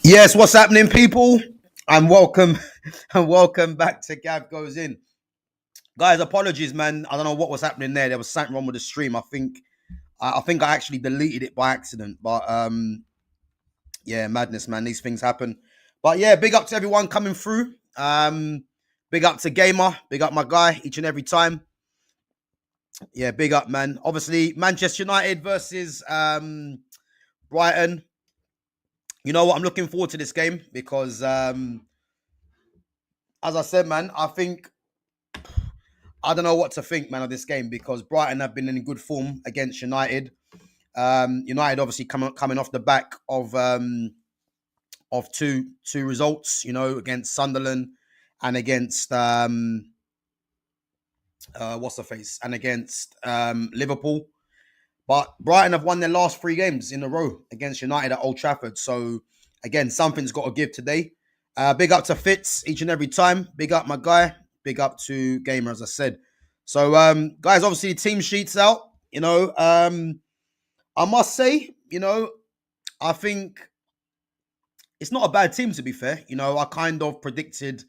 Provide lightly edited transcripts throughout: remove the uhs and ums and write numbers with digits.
Yes, what's happening, people? And welcome and welcome back to Gav Goes In. Guys, apologies, man. I don't know what was happening there. There was something wrong with the stream. I think I actually deleted it by accident. But yeah, madness, man. These things happen. But yeah, big up to everyone coming through. Big up to Gamer, big up my guy each and every time. Yeah, big up, man. Obviously, Manchester United versus Brighton. You know what? I'm looking forward to this game because as I said, man, I don't know what to think, man, of this game because Brighton have been in good form against United. United obviously coming off the back of two results, against Sunderland and against and against Liverpool. But Brighton have won their last 3 games in a row against United at Old Trafford. So again, something's got to give today. Big up to Fitz each and every time. Big up my guy. Big up to Gamer, as I said. So, guys, obviously the team sheet's out. I must say, I think it's not a bad team, to be fair. I kind of predicted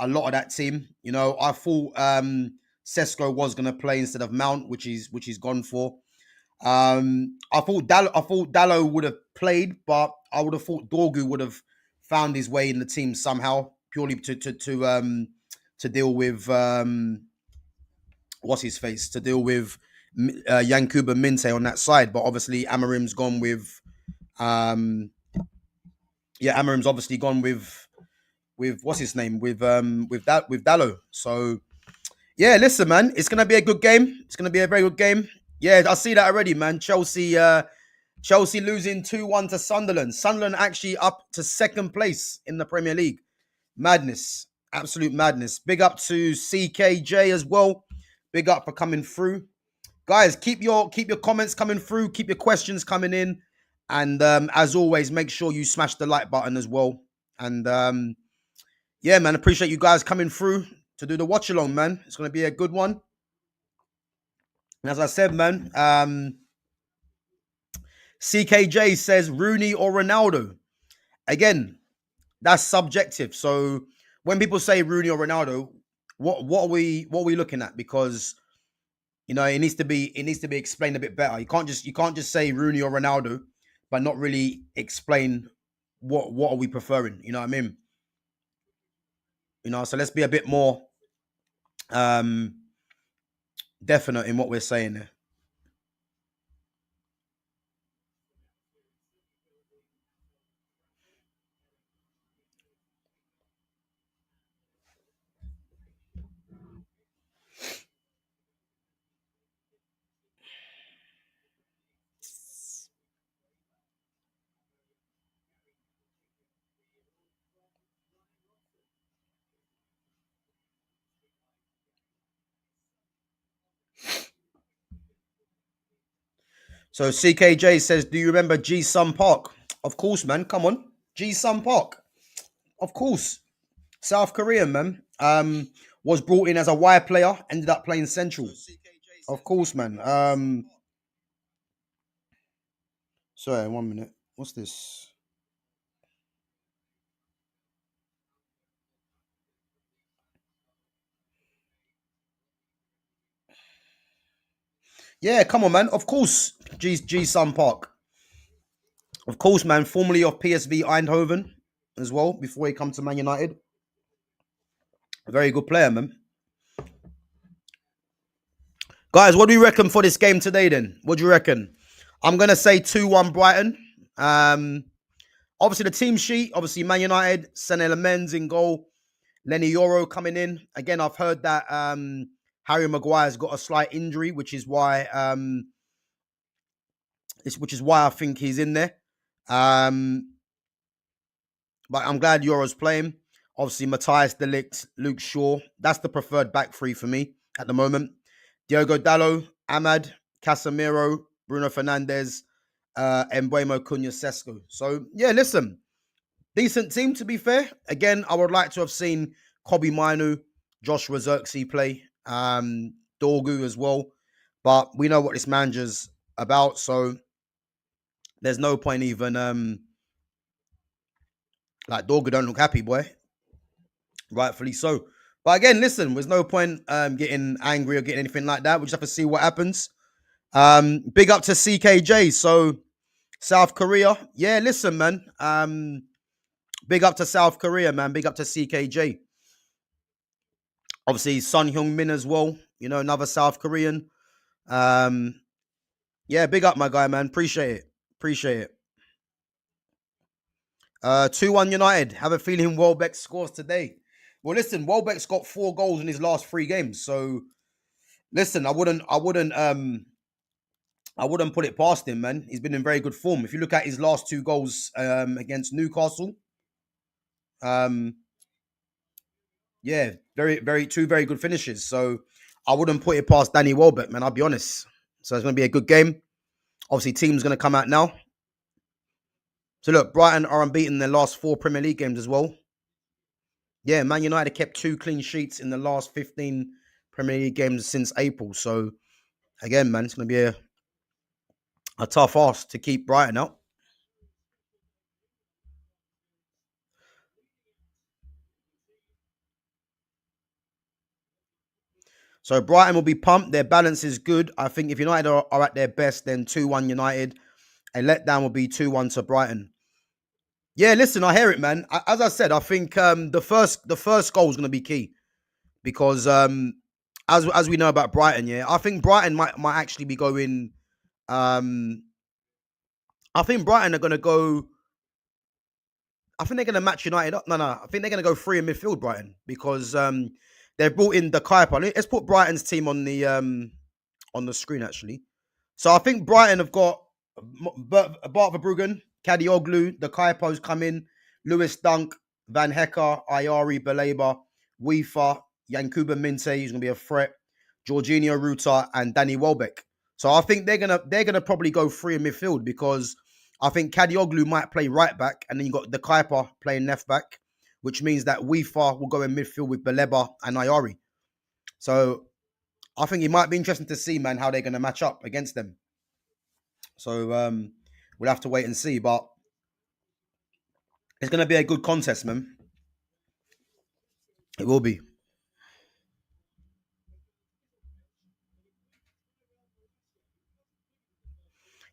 a lot of that team. I thought Sesko was going to play instead of Mount, which he's gone for. I thought Dallo would have played, but I would have thought Dorgu would have found his way in the team somehow, purely to deal with what's his face, to deal with Yankuba Minte on that side. But obviously Amarim's gone with Amarim's obviously gone with what's his name, with Dallo. So yeah, listen, man, it's gonna be a good game. It's gonna be a very good game. Yeah, I see that already, man. Chelsea losing 2-1 to Sunderland. Sunderland actually up to 2nd place in the Premier League. Madness. Absolute madness. Big up to CKJ as well. Big up for coming through. Guys, keep your comments coming through. Keep your questions coming in. And as always, make sure you smash the like button as well. And yeah, man, appreciate you guys coming through to do the watch along, man. It's going to be a good one. And as I said, man, CKJ says Rooney or Ronaldo. Again, that's subjective. So when people say Rooney or Ronaldo, what are we looking at? Because it needs to be explained a bit better. You can't just say Rooney or Ronaldo, but not really explain what are we preferring. You know what I mean? So let's be a bit more definite in what we're saying there. So CKJ says, do you remember G Sun Park? Of course, man. Come on. G Sun Park. Of course. South Korean, man. Was brought in as a wire player, ended up playing central. Of course, man. Sorry, 1 minute. What's this? Yeah, come on, man. Of course, G Sun Park. Of course, man. Formerly of PSV Eindhoven as well, before he come to Man United. A very good player, man. Guys, what do you reckon for this game today, then? What do you reckon? I'm going to say 2-1 Brighton. Obviously, the team sheet, obviously, Man United, Sané Lamens in goal, Lenny Yoro coming in. Again, I've heard that Harry Maguire's got a slight injury, which is why I think he's in there. Um, but I'm glad Yoro's playing. Obviously, Matthias De Ligt, Luke Shaw. That's the preferred back three for me at the moment. Diogo Dallo, Ahmad, Casemiro, Bruno Fernandes, Mbuemo Cunha Sesko. So, yeah, listen, decent team to be fair. Again, I would like to have seen Kobe Mainu, Joshua Zirkzee play, Dorgu as well. But we know what this manager's about, so there's no point even like Dorgu don't look happy, boy. Rightfully so. But again, listen, there's no point getting angry or getting anything like that. We just have to see what happens. Big up to CKJ. So South Korea. Yeah, listen, man. Big up to South Korea, man. Big up to CKJ. Obviously, Sun Hyung Min as well. You know, another South Korean. Um, yeah, big up, my guy, man. Appreciate it. Appreciate it. 2-1 United. Have a feeling Welbeck scores today. Well, listen, Welbeck's got 4 goals in his last 3 games. So listen, I wouldn't put it past him, man. He's been in very good form. If you look at his last 2 goals against Newcastle, um, yeah, two very good finishes. So I wouldn't put it past Danny Welbeck, man. I'll be honest. So it's going to be a good game. Obviously, team's going to come out now. So look, Brighton are unbeaten in their last 4 Premier League games as well. Yeah, Man United kept 2 clean sheets in the last 15 Premier League games since April. So again, man, it's going to be a tough ask to keep Brighton out. So Brighton will be pumped. Their balance is good. I think if United are at their best, then 2-1 United. A letdown will be 2-1 to Brighton. Yeah, listen, I hear it, man. As I said, I think the first goal is going to be key because as we know about Brighton, yeah, I think Brighton might actually be going. Um, I think Brighton are going to go. I think they're going to match United up. No. I think they're going to go 3 in midfield, Brighton, because they've brought in the Kuiper. Let's put Brighton's team on the screen actually. So I think Brighton have got Bart Verbruggen, Kadioglu, the Kaipo's come in, Lewis Dunk, Van Hecker, Ayari, Baleba, Weefa, Yankuba Minte, who's gonna be a threat, Jorginho Ruta, and Danny Welbeck. So I think they're gonna probably go 3 in midfield because I think Kadioglu might play right back, and then you got the Kaipa playing left back, which means that Weefa will go in midfield with Baleba and Ayari. So I think it might be interesting to see, man, how they're going to match up against them. So we'll have to wait and see. But it's going to be a good contest, man. It will be.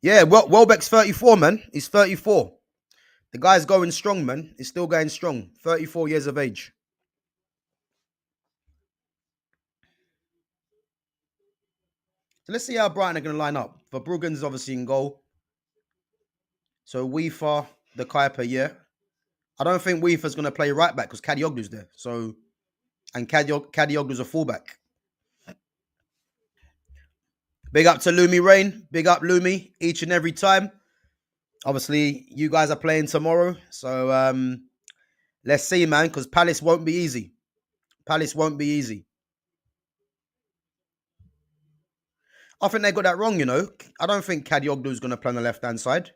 Yeah, Welbeck's 34, man. He's 34. The guy's going strong, man. He's still going strong. 34 years of age. So let's see how Brighton are going to line up. Verbruggen's obviously in goal. So Weefa, the Kuiper, yeah. I don't think Weefa's going to play right back because Kadioglu's there. So, and Kadioglu's a fullback. Big up to Lumi Rain. Big up Lumi each and every time. Obviously, you guys are playing tomorrow. So let's see, man, because Palace won't be easy. Palace won't be easy. I think they got that wrong, you know. I don't think Kadioglu's going to play on the left-hand side.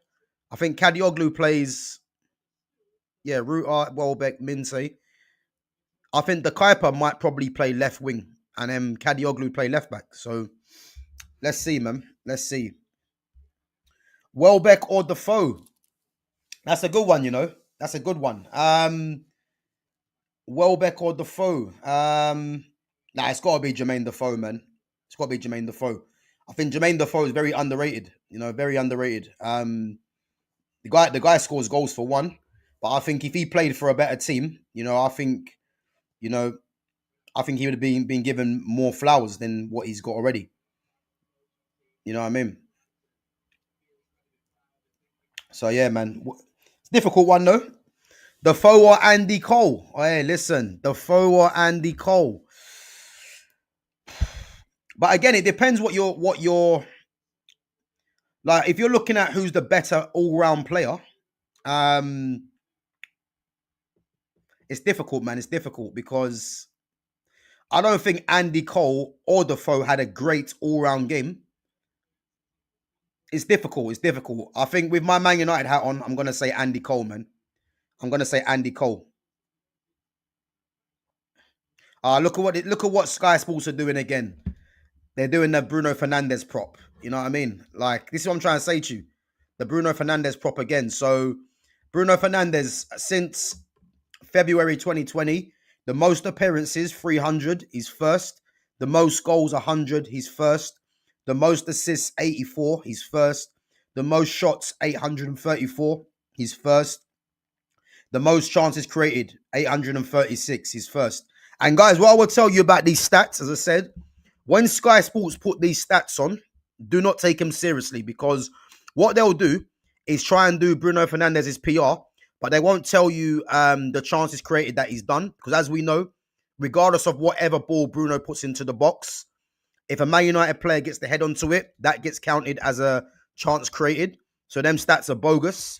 I think Kadioglu plays, yeah, Ruta, Welbeck, Mince. I think the Kuiper might probably play left wing and then Kadioglu play left back. So let's see, man. Let's see. Welbeck or Defoe? That's a good one, you know. That's a good one. Welbeck or Defoe? Nah, it's got to be Jermaine Defoe, man. It's got to be Jermaine Defoe. I think Jermaine Defoe is very underrated. You know, very underrated. The guy scores goals for one, but I think if he played for a better team, you know, I think he would have been given more flowers than what he's got already. You know what I mean? So yeah, man, it's a difficult one though. The foe or Andy Cole? Oh, hey, listen, the foe or Andy Cole. But again, it depends what you're like. If you're looking at who's the better all round player, um, it's difficult, man. It's difficult because I don't think Andy Cole or the foe had a great all round game. It's difficult. It's difficult. I think with my Man United hat on, I'm gonna say Andy Cole, man. I'm gonna say Andy Cole. Look at what Sky Sports are doing again. They're doing the Bruno Fernandes prop. You know what I mean? Like, this is what I'm trying to say to you. The Bruno Fernandes prop again. So Bruno Fernandes, since February 2020, the most appearances, 300, he's first. The most goals, 100, he's first. The most assists, 84, he's first. The most shots, 834, he's first. The most chances created, 836, he's first. And guys, what I will tell you about these stats, as I said, when Sky Sports put these stats on, do not take them seriously, because what they'll do is try and do Bruno Fernandes's PR, but they won't tell you the chances created that he's done. Because as we know, regardless of whatever ball Bruno puts into the box, if a Man United player gets the head onto it, that gets counted as a chance created. So them stats are bogus.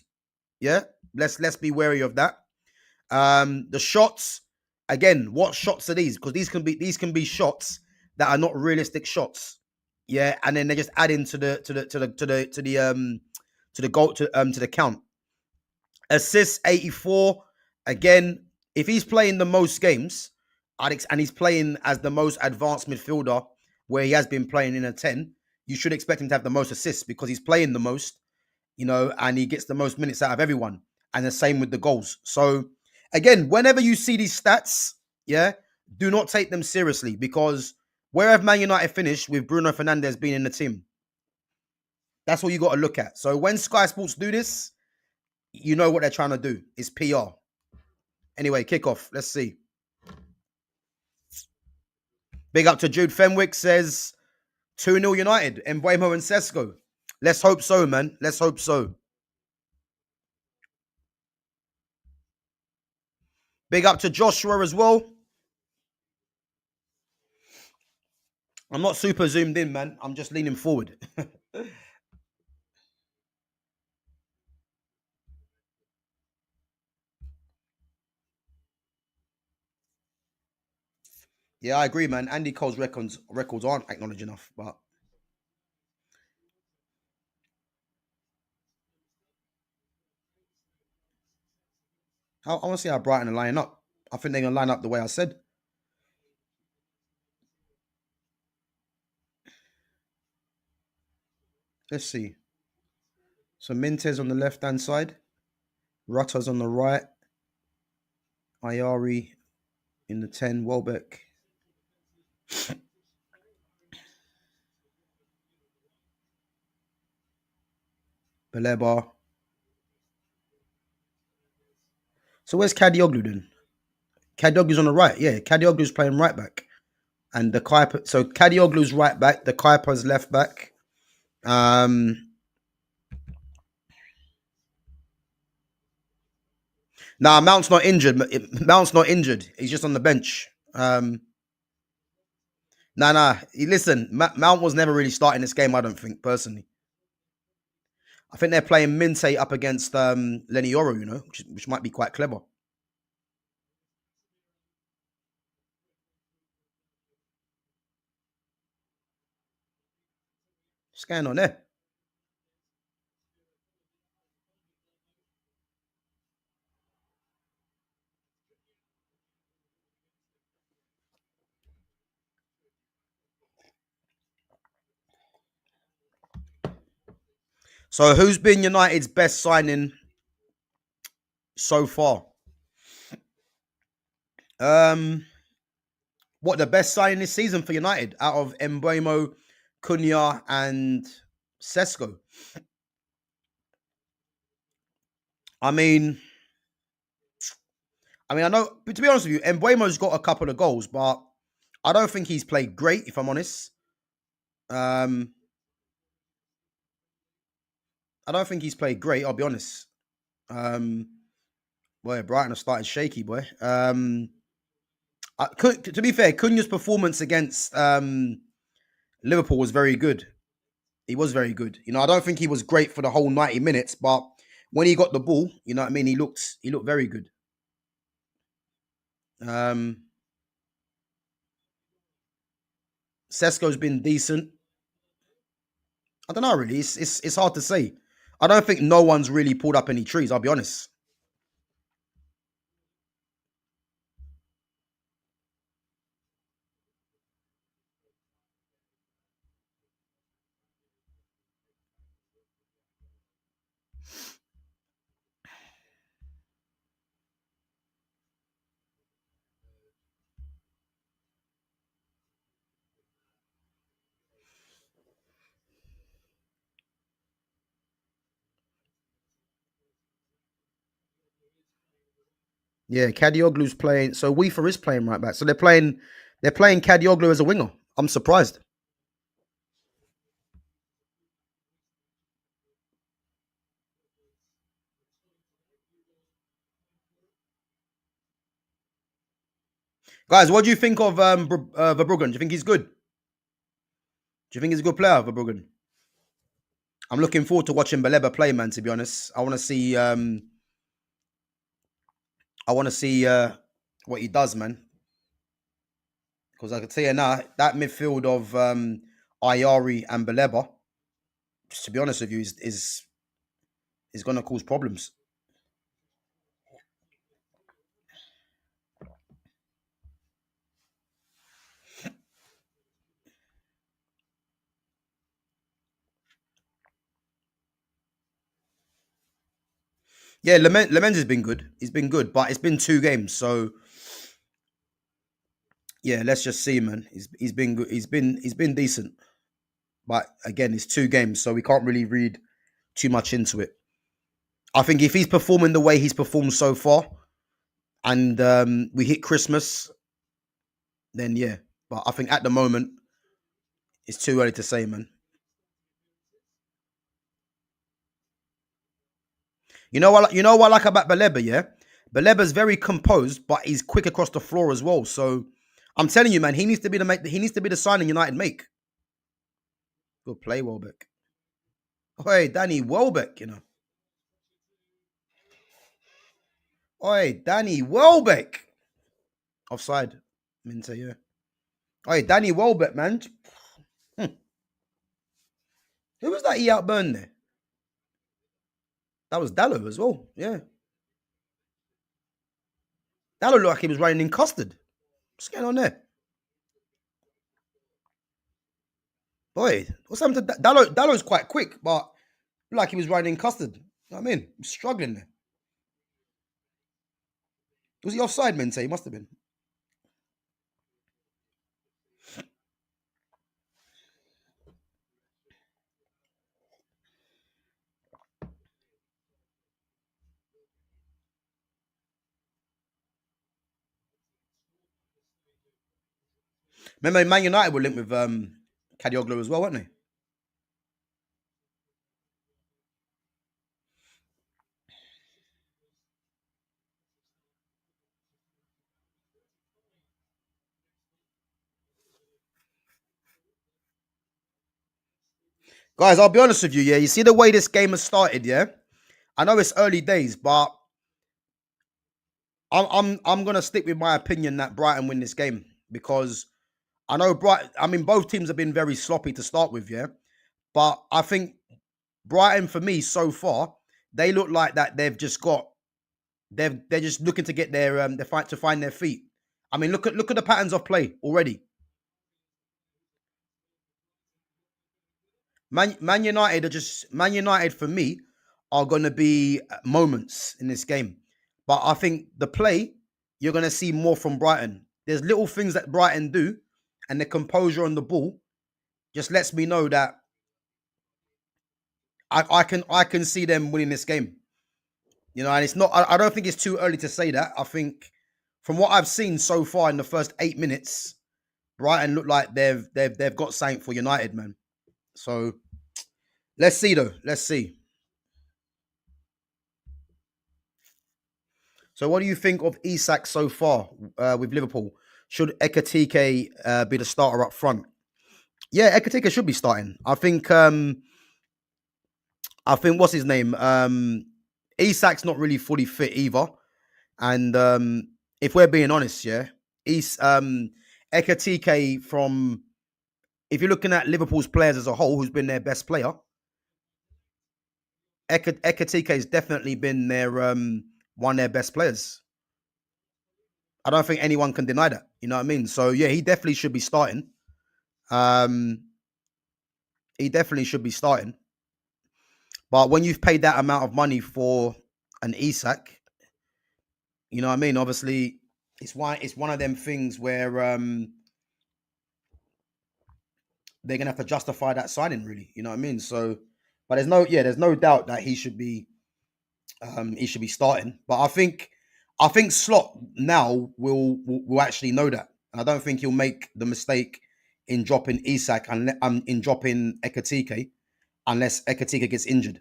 Yeah, let's be wary of that. The shots, again, what shots are these? Because these can be shots that are not realistic shots. Yeah, and then they just add into the goal to the count. Assists 84. Again, if he's playing the most games, and he's playing as the most advanced midfielder, where he has been playing in a 10, you should expect him to have the most assists because he's playing the most, and he gets the most minutes out of everyone. And the same with the goals. So again, whenever you see these stats, yeah, do not take them seriously, because where have Man United finished with Bruno Fernandes being in the team? That's what you got to look at. So when Sky Sports do this, you know what they're trying to do. It's PR. Anyway, kickoff. Let's see. Big up to Jude Fenwick, says 2-0 United. Mbuemo and Sesko. Let's hope so, man. Let's hope so. Big up to Joshua as well. I'm not super zoomed in, man. I'm just leaning forward. Yeah, I agree, man. Andy Cole's records aren't acknowledged enough, but I want to see how Brighton are lining up. I think they're gonna line up the way I said. Let's see. So Mintez on the left hand side, Rutta's on the right, Ayari in the 10, Welbeck. Baleba. So where's Kadioglu then? Kadioglu's on the right. Yeah, Kadioglu's playing right back. And the Kuiper, so Kadioglu's right back, the Kuiper's left back. Nah, Mount's not injured. Mount's not injured. He's just on the bench. Nah. Listen, Mount was never really starting this game, I don't think, personally. I think they're playing Minte up against Lenny Yoro, which might be quite clever. What's going on there? So who's been United's best signing so far? Um, what the best signing this season for United out of Mbeumo, Cunha, and Sesko? I mean, I know, but to be honest with you, Mbeumo's got a couple of goals, but I don't think he's played great, if I'm honest. Um, I don't think he's played great. I'll be honest. Um, boy, Brighton have started shaky, boy. To be fair, Cunha's performance against Liverpool was very good. He was very good. I don't think he was great for the whole 90 minutes, but when he got the ball, you know what I mean. He looked very good. Um, Sesko's been decent. I don't know really. It's hard to say. I don't think no one's really pulled up any trees. I'll be honest. Yeah, Kadioglu's playing. So Weefer is playing right back. So they're playing Kadioglu as a winger. I'm surprised. Guys, what do you think of Verbruggen? Do you think he's good? Do you think he's a good player, Verbruggen? I'm looking forward to watching Baleba play, man. To be honest, I want to see what he does, man. Because I can tell you now, that midfield of Ayari and Baleba, to be honest with you, is going to cause problems. Yeah, Lemens has been good. He's been good, but it's been 2 games, so yeah, let's just see, man. He's been good. He's been decent, but again, it's 2 games, so we can't really read too much into it. I think if he's performing the way he's performed so far, and we hit Christmas, then yeah. But I think at the moment it's too early to say, man. You know what I like about Baleba, yeah? Baleba's very composed, but he's quick across the floor as well. So I'm telling you, man, he needs to be the signing United make. Good play, Welbeck. Oi, Danny Welbeck. Oi, Danny Welbeck. Offside. Minter, yeah. Oi, Danny Welbeck, man. Hmm. Who was that he outburned there? That was Dallo as well. Yeah. Dallo looked like he was running in custard. What's going on there? Boy, what's happened to Dallo? Dallo's quite quick, but looked like he was running in custard. You know what I mean? He's struggling there. Was he offside, Mente? He must have been. Remember, Man United were linked with Kadioglu as well, weren't they? Guys, I'll be honest with you, yeah. You see the way this game has started, yeah? I know it's early days, but I'm gonna stick with my opinion that Brighton win this game because I know Brighton. I mean, both teams have been very sloppy to start with, yeah. But I think Brighton, for me, so far, they look like that they're just looking to get their fight to find their feet. I mean, look at the patterns of play already. Man United for me are going to be moments in this game, but I think the play you're going to see more from Brighton. There's little things that Brighton do, and the composure on the ball just lets me know that I can see them winning this game. And it's not. I don't think it's too early to say that. I think from what I've seen so far in the first 8 minutes, Brighton look like they've got something for United, man. So let's see though. Let's see. So, what do you think of Isak so far with Liverpool? Should Ekatike be the starter up front? Yeah, Ekatike should be starting. I think what's his name? Isak's not really fully fit either. And if we're being honest, yeah, Ekatike from if you're looking at Liverpool's players as a whole, who's been their best player, Ekatike has definitely been their one of their best players. I don't think anyone can deny that. You know what I mean? So yeah, he definitely should be starting. Um, he definitely should be starting. But when you've paid that amount of money for an Isak, you know what I mean? Obviously, it's one of them things where they're gonna have to justify that signing, really. You know what I mean? So, but there's no doubt that he should be starting. But I think Slot now will actually know that, and I don't think he'll make the mistake in dropping Isak and in dropping Ekatike unless Ekatike gets injured.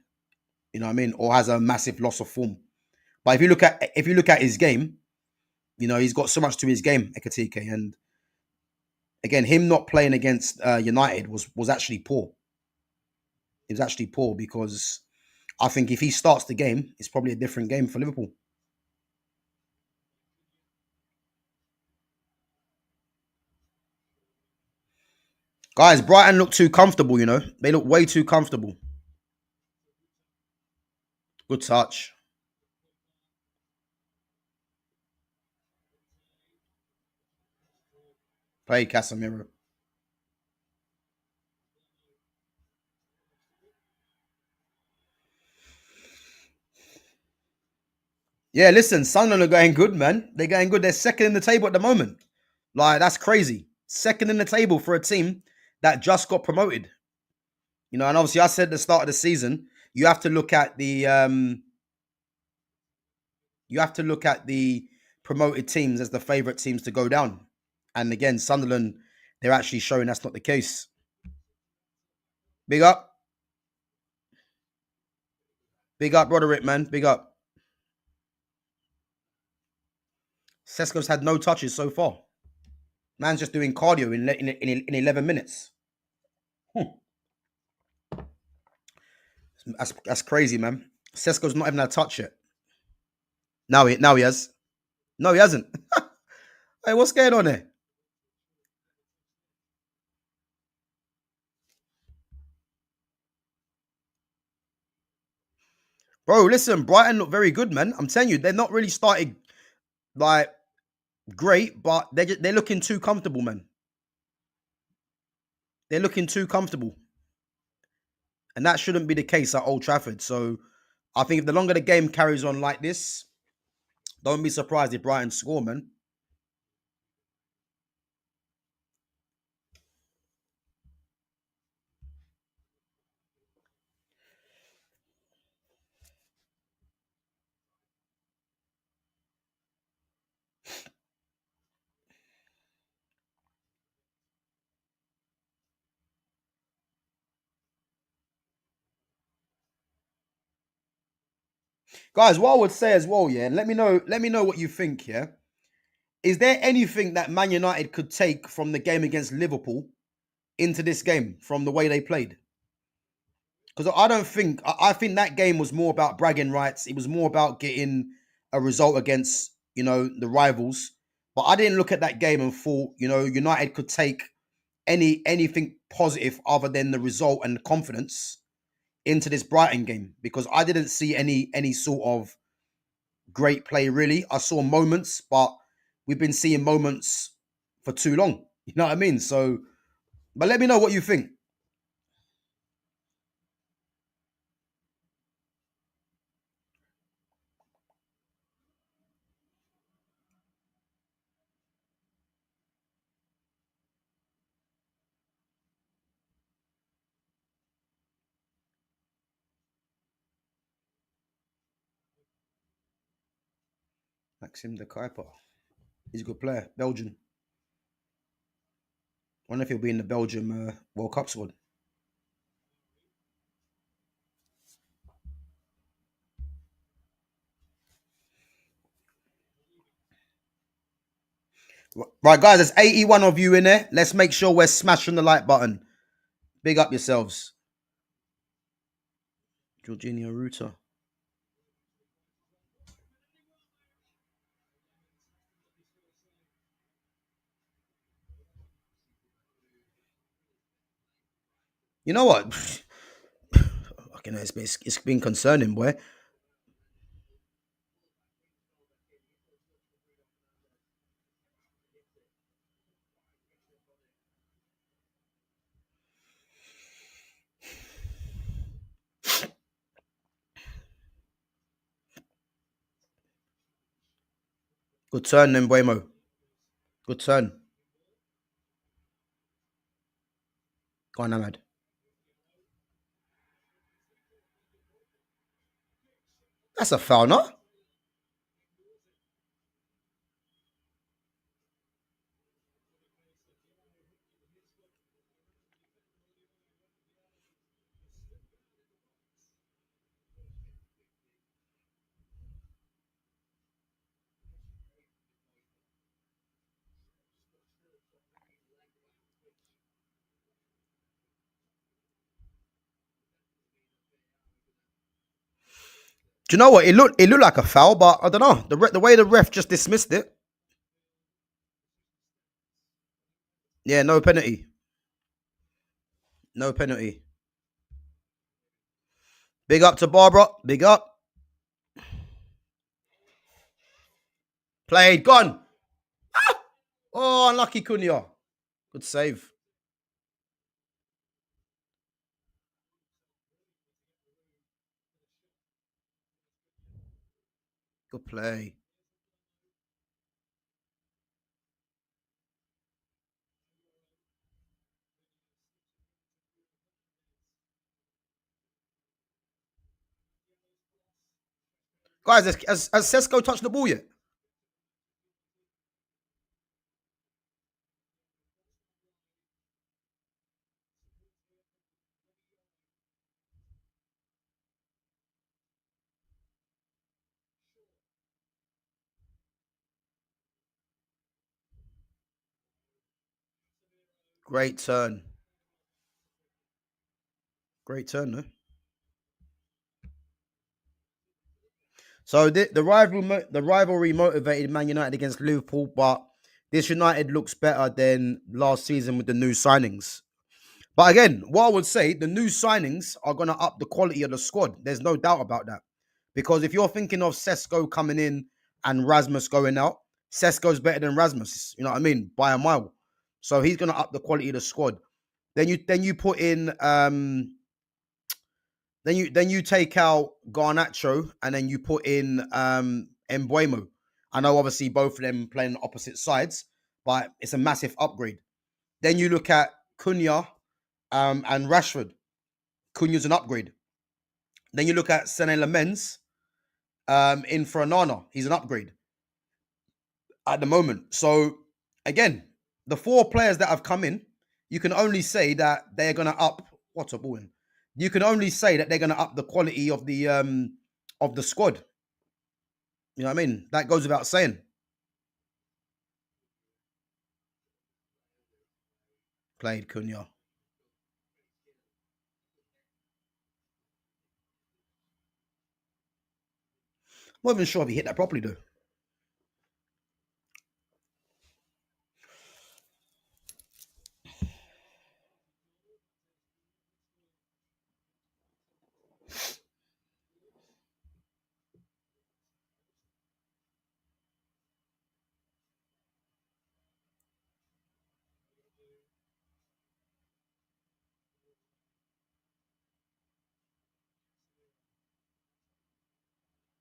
You know what I mean, or has a massive loss of form. But if you look at his game, he's got so much to his game, Ekatike, and again, him not playing against United was actually poor. It was actually poor because I think if he starts the game, it's probably a different game for Liverpool. Guys, Brighton look too comfortable, They look way too comfortable. Good touch. Play Casemiro. Yeah, listen, Sunderland are going good, man. They're going good. They're second in the table at the moment. Like, that's crazy. Second in the table for a team that just got promoted. And obviously I said at the start of the season, you have to look at the promoted teams as the favourite teams to go down. And again, Sunderland, they're actually showing that's not the case. Big up. Big up, Roderick, man. Big up. Sesko's had no touches so far. Man's just doing cardio in 11 minutes. Hmm. That's crazy, man. Sesko's not even had a touch yet. Now he has. No, he hasn't. Hey, what's going on there? Bro, listen, Brighton look very good, man. I'm telling you, they're not really started like great, but they're looking too comfortable, man. They're looking too comfortable. And that shouldn't be the case at Old Trafford. So I think if the longer the game carries on like this, don't be surprised if Brighton score, man. Guys, what I would say as well, yeah, and let me know what you think, yeah. Is there anything that Man United could take from the game against Liverpool into this game from the way they played? Because I think that game was more about bragging rights. It was more about getting a result against the rivals. But I didn't look at that game and thought United could take anything positive other than the result and the confidence into this Brighton game because I didn't see any sort of great play really. I saw moments, but we've been seeing moments for too long. You know what I mean? So, but let me know what you think. Maxim de Kuiper. He's a good player. Belgian. I wonder if he'll be in the Belgium World Cup squad. Right, guys, there's 81 of you in there. Let's make sure we're smashing the like button. Big up yourselves. Jorginho Ruta. You know what? Fucking hell, it's been concerning, boy. Good turn, then, Buemo. Good turn. Go on, Ahmad. That's a foul, no? Do you know what? It looked like a foul, but I don't know. The way the ref just dismissed it. Yeah, no penalty. No penalty. Big up to Barbara. Big up. Played. Gone. Oh, unlucky Cunha. Good save. Good play. Guys, has Sesko touched the ball yet? Great turn. Great turn, though. So the rivalry motivated Man United against Liverpool, but this United looks better than last season with the new signings. But again, what I would say, the new signings are going to up the quality of the squad. There's no doubt about that. Because if you're thinking of Sesko coming in and Rasmus going out, Sesko's better than Rasmus. You know what I mean? By a mile. So he's going to up the quality of the squad. Then you put in then you take out Garnacho and then you put in Embuemo. I know obviously both of them playing on opposite sides, but it's a massive upgrade. Then you look at Cunha and Rashford. Cunha's an upgrade. Then you look at Sene Lamens in for Anana. He's an upgrade at the moment. So again, the four players that have come in, you can only say that they're going to up. What's a ball in? You can only say that they're going to up the quality of the squad. You know what I mean? That goes without saying. Played Cunha. Not even sure if he hit that properly though.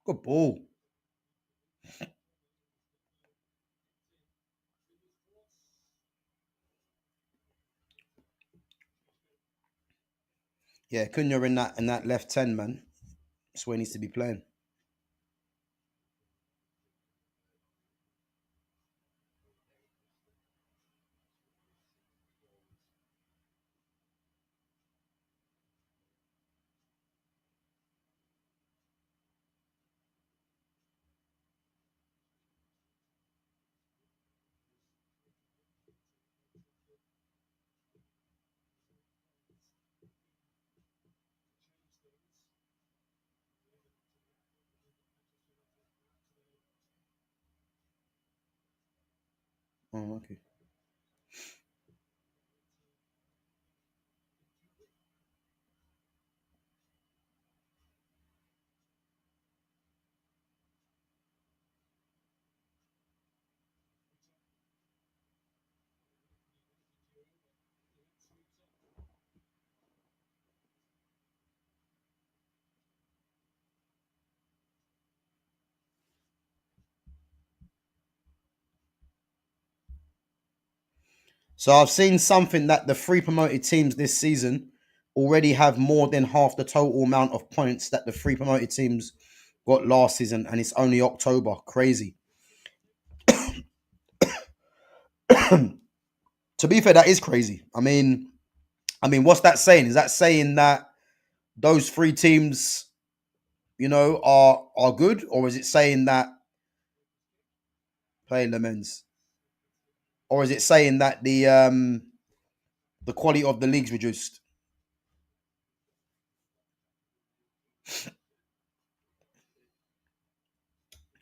Good ball. Yeah, Cunha in that left 10, man. That's where he needs to be playing. Oh, okay. So I've seen something that the three promoted teams this season already have more than half the total amount of points that the three promoted teams got last season, and it's only October. Crazy. To be fair, that is crazy. I mean, what's that saying? Is that saying that those three teams, are good, or is it saying that play Lemens, or is it saying that the quality of the league's reduced?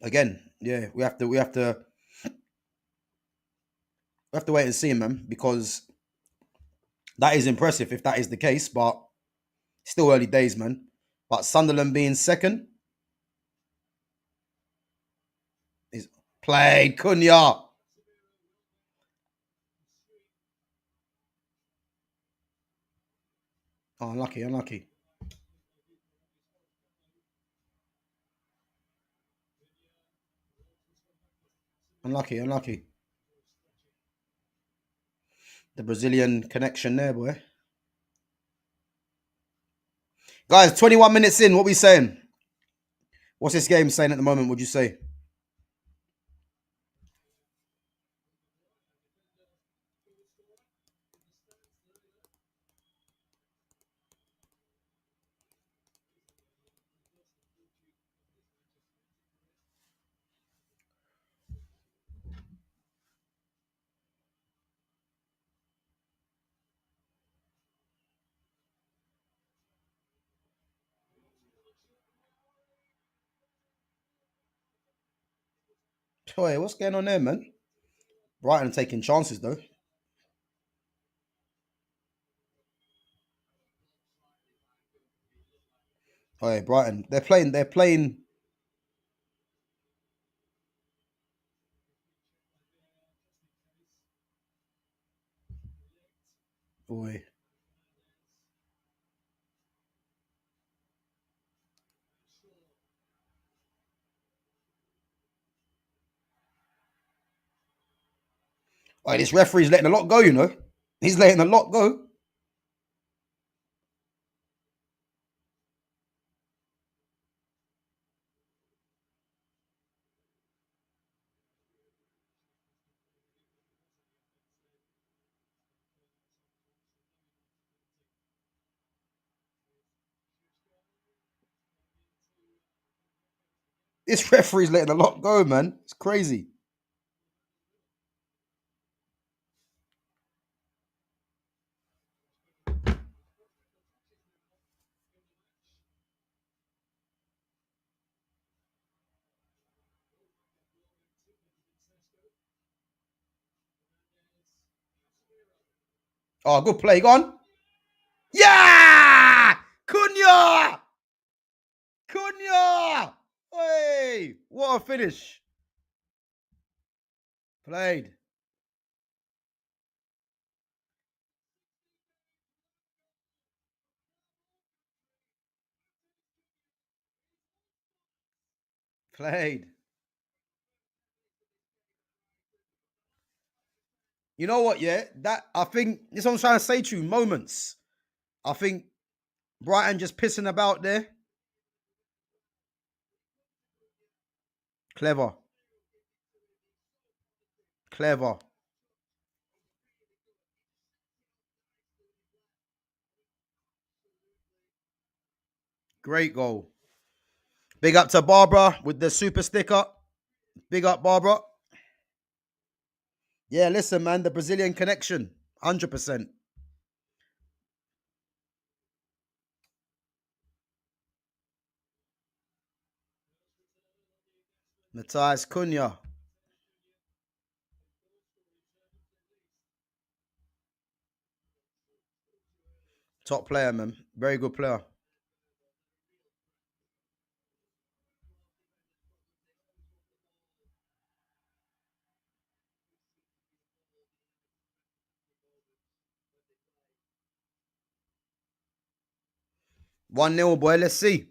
Again, yeah, we have to wait and see, man, because that is impressive if that is the case, but still early days, man. But Sunderland being second is played Cunha. Oh, unlucky, unlucky, unlucky, unlucky. The Brazilian connection there, boy. Guys, 21 minutes in. What we saying? What's this game saying at the moment? Would you say? Boy, what's going on there, man? Brighton taking chances though. Boy, Brighton. They're playing. Boy. Boy, this referee's letting a lot go. He's letting a lot go. This referee's letting a lot go, man. It's crazy. Oh, good play. Go on. Yeah! Cunha! Cunha! Hey! What a finish. Played. Played. You know what, yeah? That I think this is what I'm trying to say to you. Moments. I think Brighton just pissing about there. Clever. Clever. Great goal. Big up to Barbara with the super sticker. Big up, Barbara. Yeah, listen, man, the Brazilian connection. 100%. Matthias Cunha. Top player, man. Very good player. 1-0, boy. Let's see.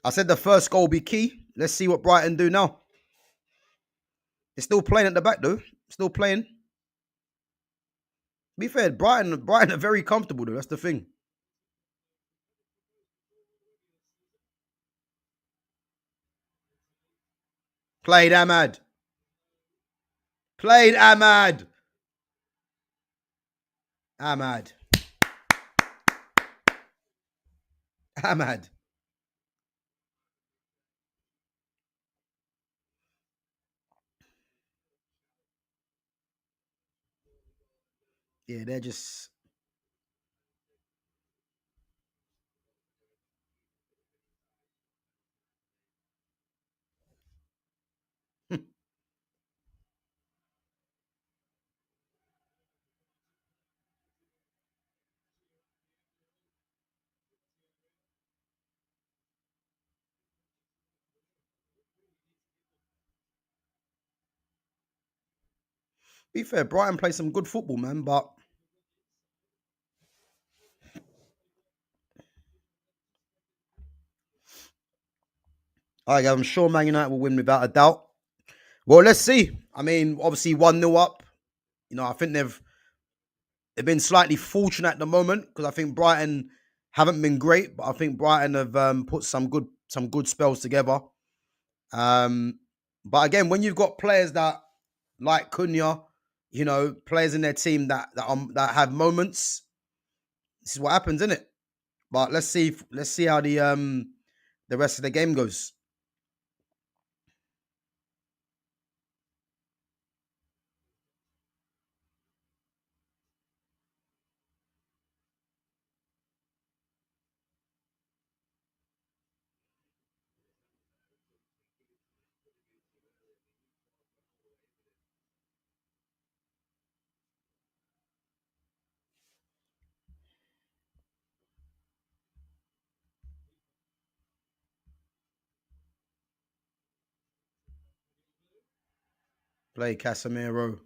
I said the first goal will be key. Let's see what Brighton do now. It's still playing at the back, though. Still playing. Be fair, Brighton are very comfortable, though. That's the thing. Played Ahmad. Played Ahmad. Ahmad. Ahmad. Yeah, they're just. Be fair, Brighton play some good football, man. But I'm sure Man United will win without a doubt. Well, let's see. I mean, obviously 1-0 up. I think they've been slightly fortunate at the moment because I think Brighton haven't been great, but I think Brighton have put some good spells together. Um, but again, when you've got players that like Cunha, players in their team that have moments, this is what happens, isn't it? But let's see how the rest of the game goes. Play Casemiro.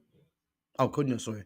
Oh, Cunha, sorry.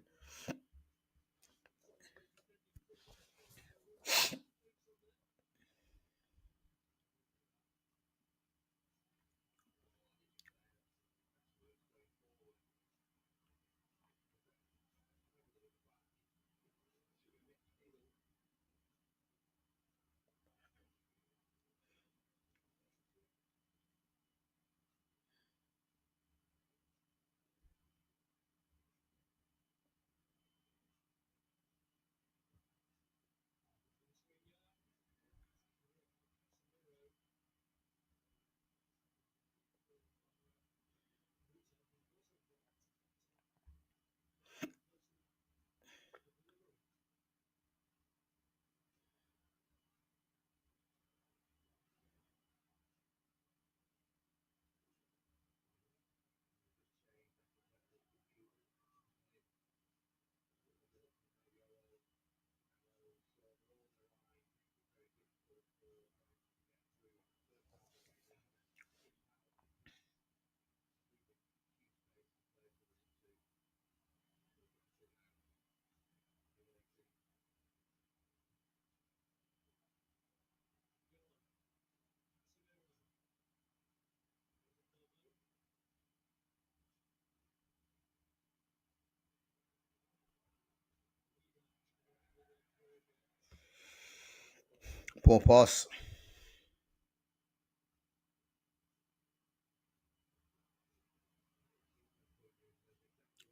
Poor pass.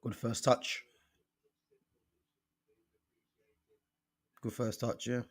Good first touch. Good first touch, yeah.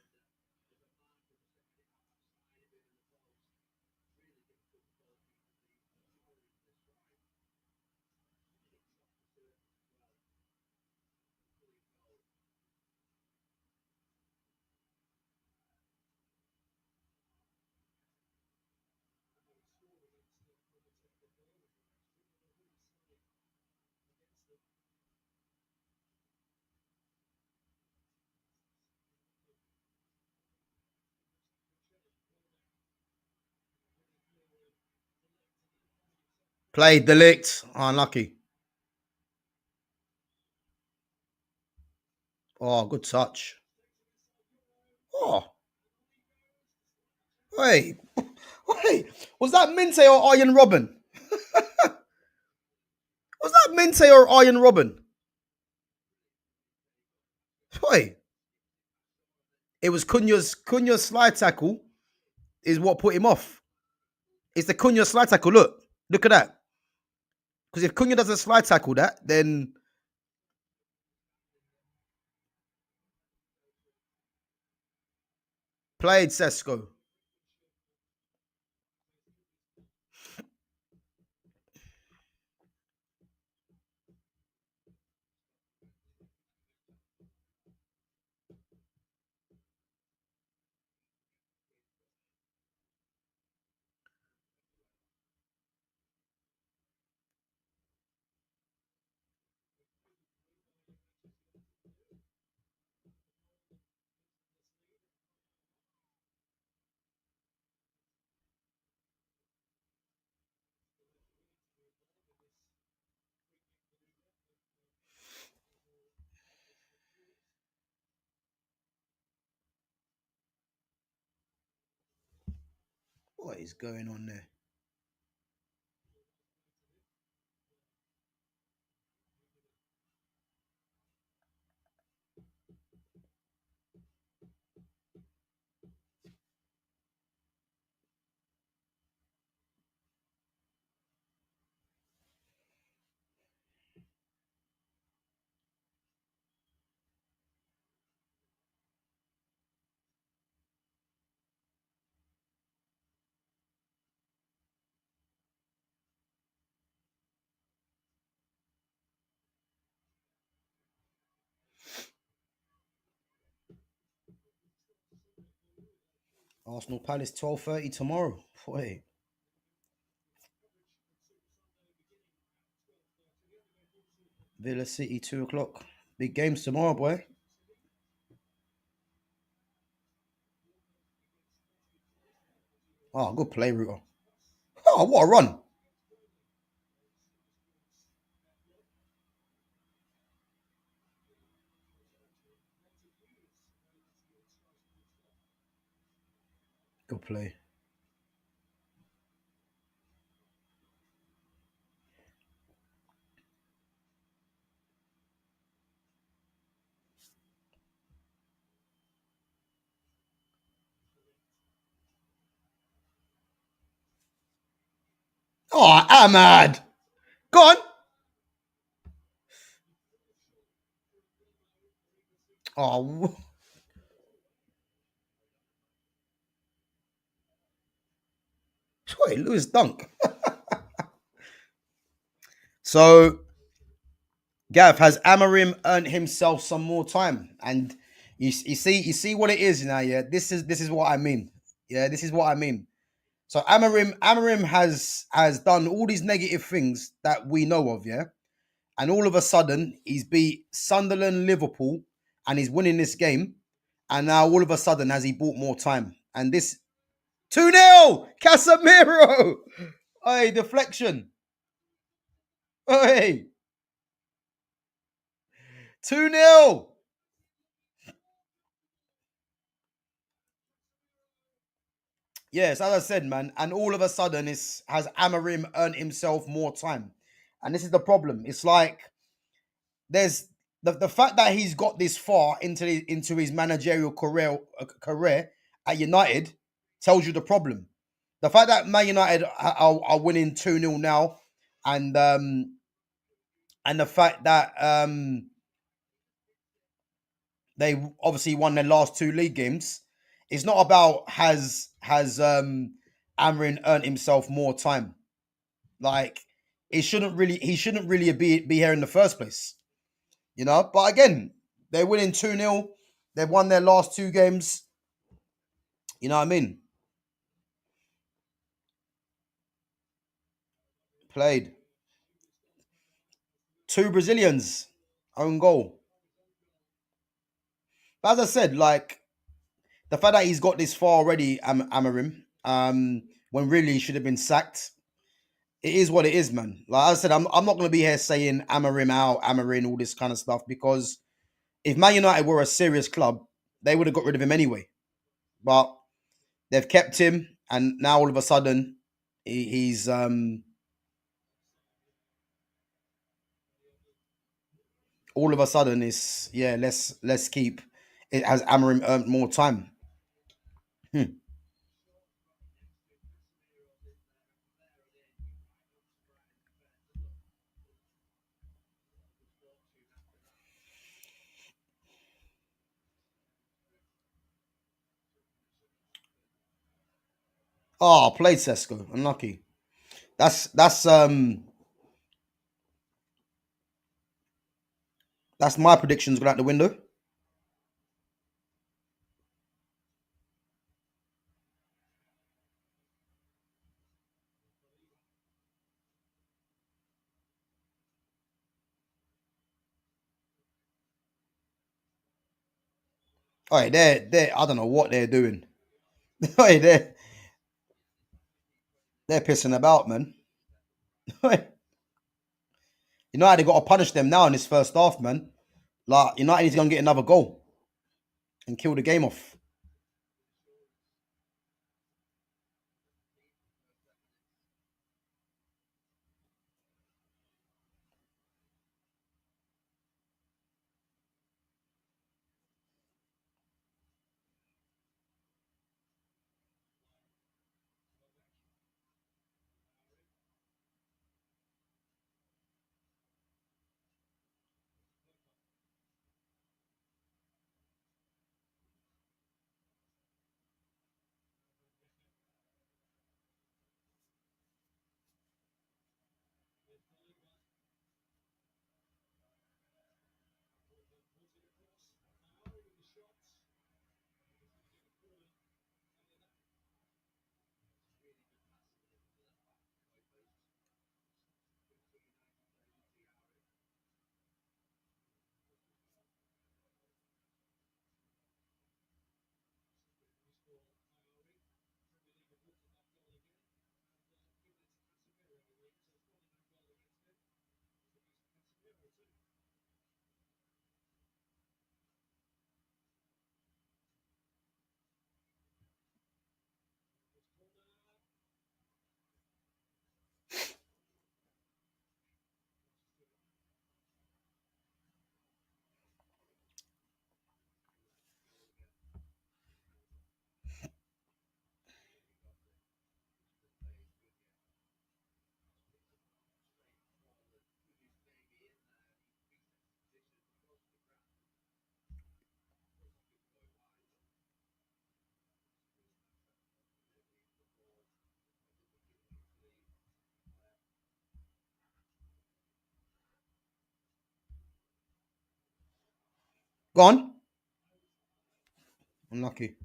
Played Delict. Oh, unlucky. Oh, good touch. Oh, wait. Wait. Was that Minte or Arjen Robben? Was that Minte or Arjen Robben? Wait. It was Cunha's slide tackle is what put him off. It's the Cunha slide tackle. Look at that. Because if Cunha doesn't slide tackle that, then played Sesko. What is going on there? Arsenal Palace 12:30 tomorrow. Wait. Villa City 2 o'clock. Big games tomorrow, boy. Oh, good play, Ruger. Oh, what a run. Good play. Oh, Ahmad. Go on. Oh, wait, Lewis Dunk. So, Gav, has Amarim earned himself some more time? And you see what it is now. Yeah, this is what I mean. Yeah, this is what I mean. So Amarim has done all these negative things that we know of. Yeah, and all of a sudden he's beat Sunderland, Liverpool, and he's winning this game. And now all of a sudden has he bought more time? And this 2-0 Casemiro. Hey, deflection. Hey, 2-0. Yes, as I said, man, and all of a sudden, has Amarim earned himself more time, and this is the problem. It's like there's the fact that he's got this far into his managerial career at United tells you the problem. The fact that Man United are winning 2-0 now, and the fact that they obviously won their last two league games. It's not about has Amarin earned himself more time. Like he shouldn't really be here in the first place. You know? But again, they're winning 2-0. They've won their last two games. You know what I mean? Played. Two Brazilians. Own goal. But as I said, like the fact that he's got this far already, Amarim, when really he should have been sacked. it is what it is, man. Like I said, I'm not gonna be here saying Amarim out, Amarin, all this kind of stuff because if Man United were a serious club, they would have got rid of him anyway. But they've kept him, and now all of a sudden, he's all of a sudden it's yeah. Let's keep. It has Amarim earned more time. Hmm. Oh, played Sesko. Unlucky. That's my predictions going out the window. Oh, yeah, they're I don't know what they're doing. Oh, yeah, they're pissing about, man. United got to punish them now in this first half, man. Like United is gonna get another goal and kill the game off. Gone. Unlucky.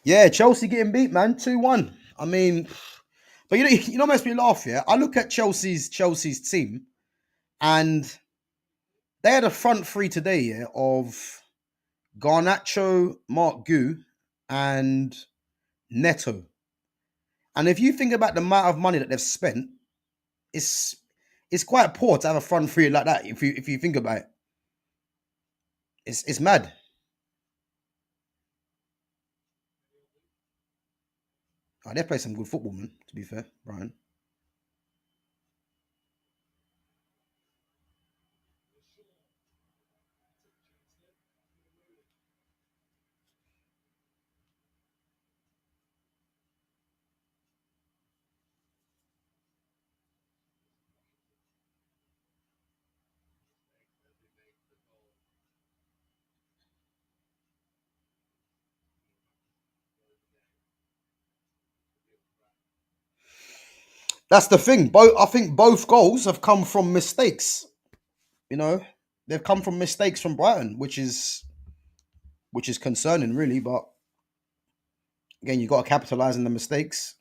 Yeah, Chelsea getting beat, man. 2-1. I mean, but you know, makes me laugh. Yeah, I look at Chelsea's team, and they had a front three today, yeah, of Garnacho, Mark Gu, and Neto. And if you think about the amount of money that they've spent, it's it's quite poor to have a front three like that. If you think about it, it's mad. Oh, they play some good football, man. To be fair, Brian. That's the thing. I think both goals have come from mistakes. You know, they've come from mistakes from Brighton, which is concerning, really. But again, you got to capitalize on the mistakes.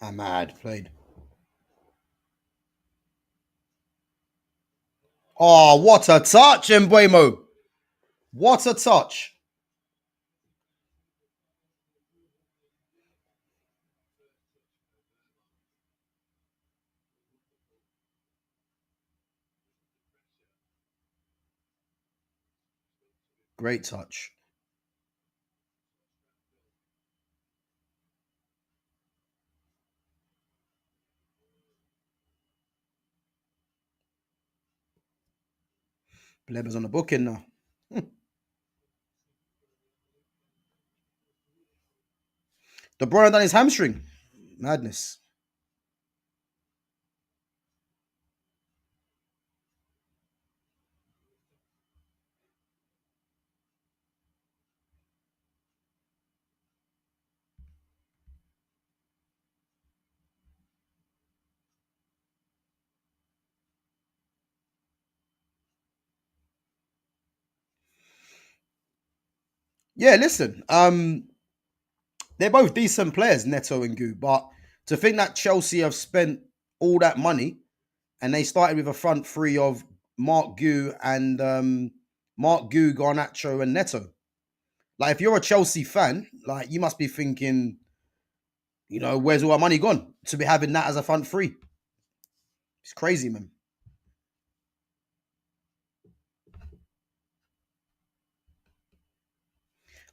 Ahmad played. Oh, what a touch, Embuemo. What a touch. Great touch. Bleber's on the booking now. De Bruyne done his hamstring. Madness. Yeah, listen. They're both decent players, Neto and Gu, but to think that Chelsea have spent all that money and they started with a front three of Mark Gu and Mark Gu, Garnacho, and Neto. Like, if you're a Chelsea fan, like you must be thinking, where's all our money gone to be having that as a front three? It's crazy, man.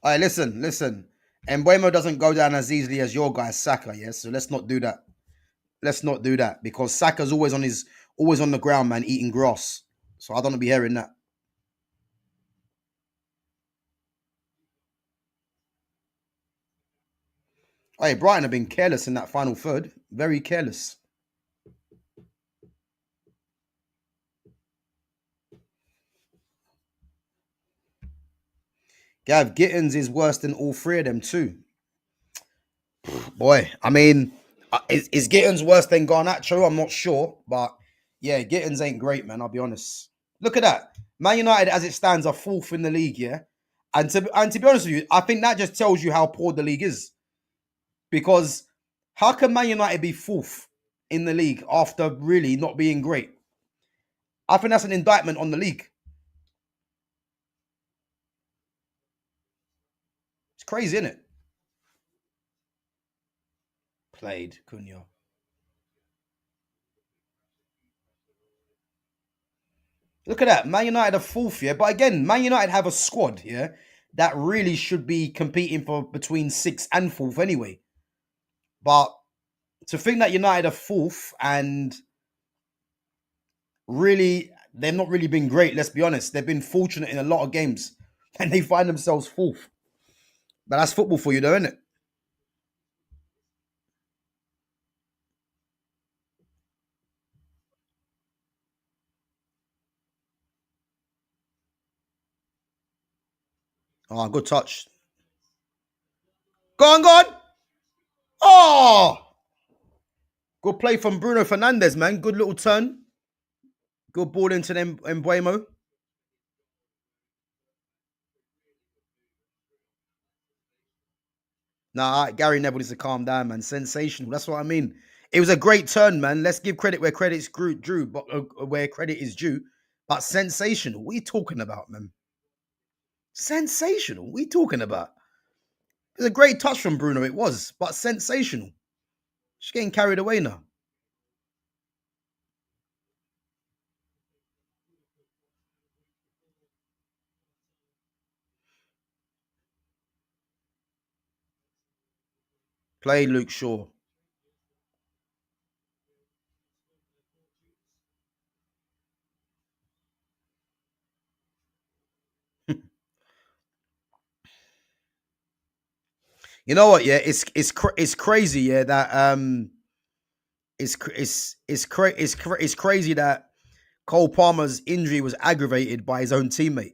All right, listen. Embuemo doesn't go down as easily as your guy Saka, yeah. So let's not do that. Let's not do that because Saka's always on the ground, man, eating grass. So I don't want to be hearing that. Hey, Brighton have been careless in that final third. Very careless. Gav, Gittins is worse than all three of them too. Boy, I mean, is Gittins worse than Garnacho? I'm not sure, but yeah, Gittins ain't great, man. I'll be honest. Look at that. Man United, as it stands, are fourth in the league, yeah. And to be honest with you, I think that just tells you how poor the league is. Because how can Man United be fourth in the league after really not being great? I think that's an indictment on the league. It's crazy, isn't it? Played Cunha. Look at that. Man United are fourth, yeah. But again, Man United have a squad, yeah, that really should be competing for between sixth and fourth anyway. But to think that United are fourth and really they've not really been great, let's be honest. They've been fortunate in a lot of games and they find themselves fourth. But that's football for you, though, isn't it? Oh, good touch. Go on, go on. Oh, good play from Bruno Fernandes, man. Good little turn. Good ball into them Embuemo. Nah, Gary Neville needs to calm down, man. Sensational. That's what I mean. It was a great turn, man. Let's give credit where credit's due, but where credit is due. But sensational. What are you talking about, man? Sensational. What are you talking about? It was a great touch from Bruno. It was, but sensational. She's getting carried away now. Play Luke Shaw. You know what? Yeah, it's crazy. Yeah, that it's crazy that Cole Palmer's injury was aggravated by his own teammate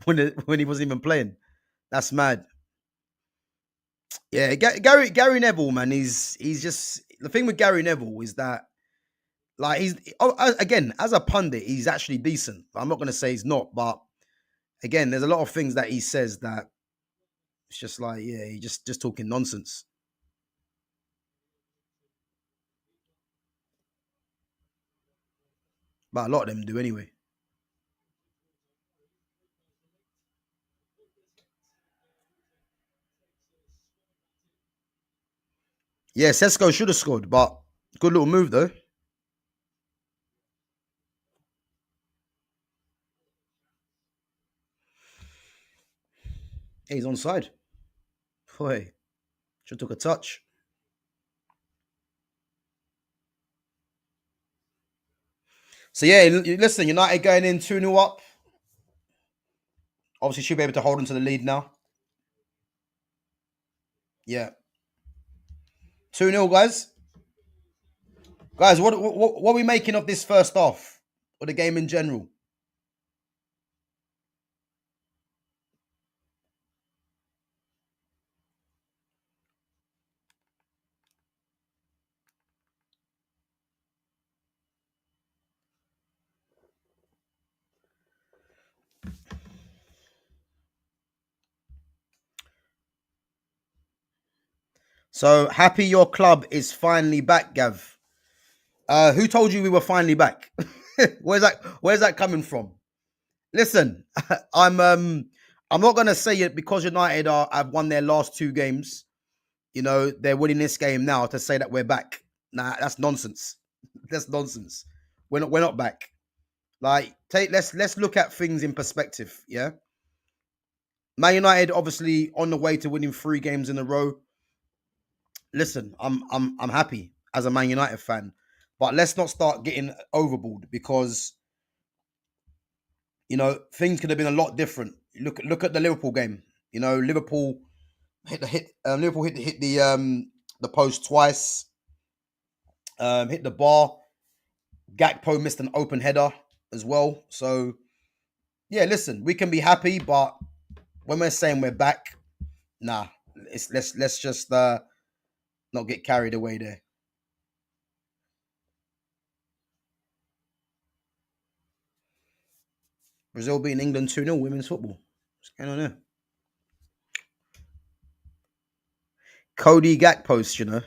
when he wasn't even playing. That's mad. Yeah, Gary Neville, man. He's just the thing with Gary Neville is that like again as a pundit, he's actually decent. I'm not gonna say he's not, but again, there's a lot of things that he says that it's just like yeah, he just talking nonsense. But a lot of them do anyway. Yeah, Sesko should have scored, but good little move though. Yeah, he's onside. Boy, should have took a touch. So yeah, listen, United going in 2-0 up. Obviously, should be able to hold on to the lead now. Yeah, 2-0, guys. Guys, what are we making of this first half? Or the game in general? So happy your club is finally back, Gav. Who told you we were finally back? Where's that coming from? Listen, I'm not gonna say it because United have won their last two games. They're winning this game now to say that we're back. Nah, that's nonsense. That's nonsense. We're not back. Like, let's look at things in perspective. Yeah, Man United obviously on the way to winning 3 games in a row. Listen, I'm happy as a Man United fan, but let's not start getting overboard because things could have been a lot different. Look at the Liverpool game. Liverpool hit the post twice, hit the bar. Gakpo missed an open header as well. So yeah, listen, we can be happy, but when we're saying we're back, nah, let's just not get carried away there. Brazil beating England 2-0 women's football. What's going on there? Cody Gakpo.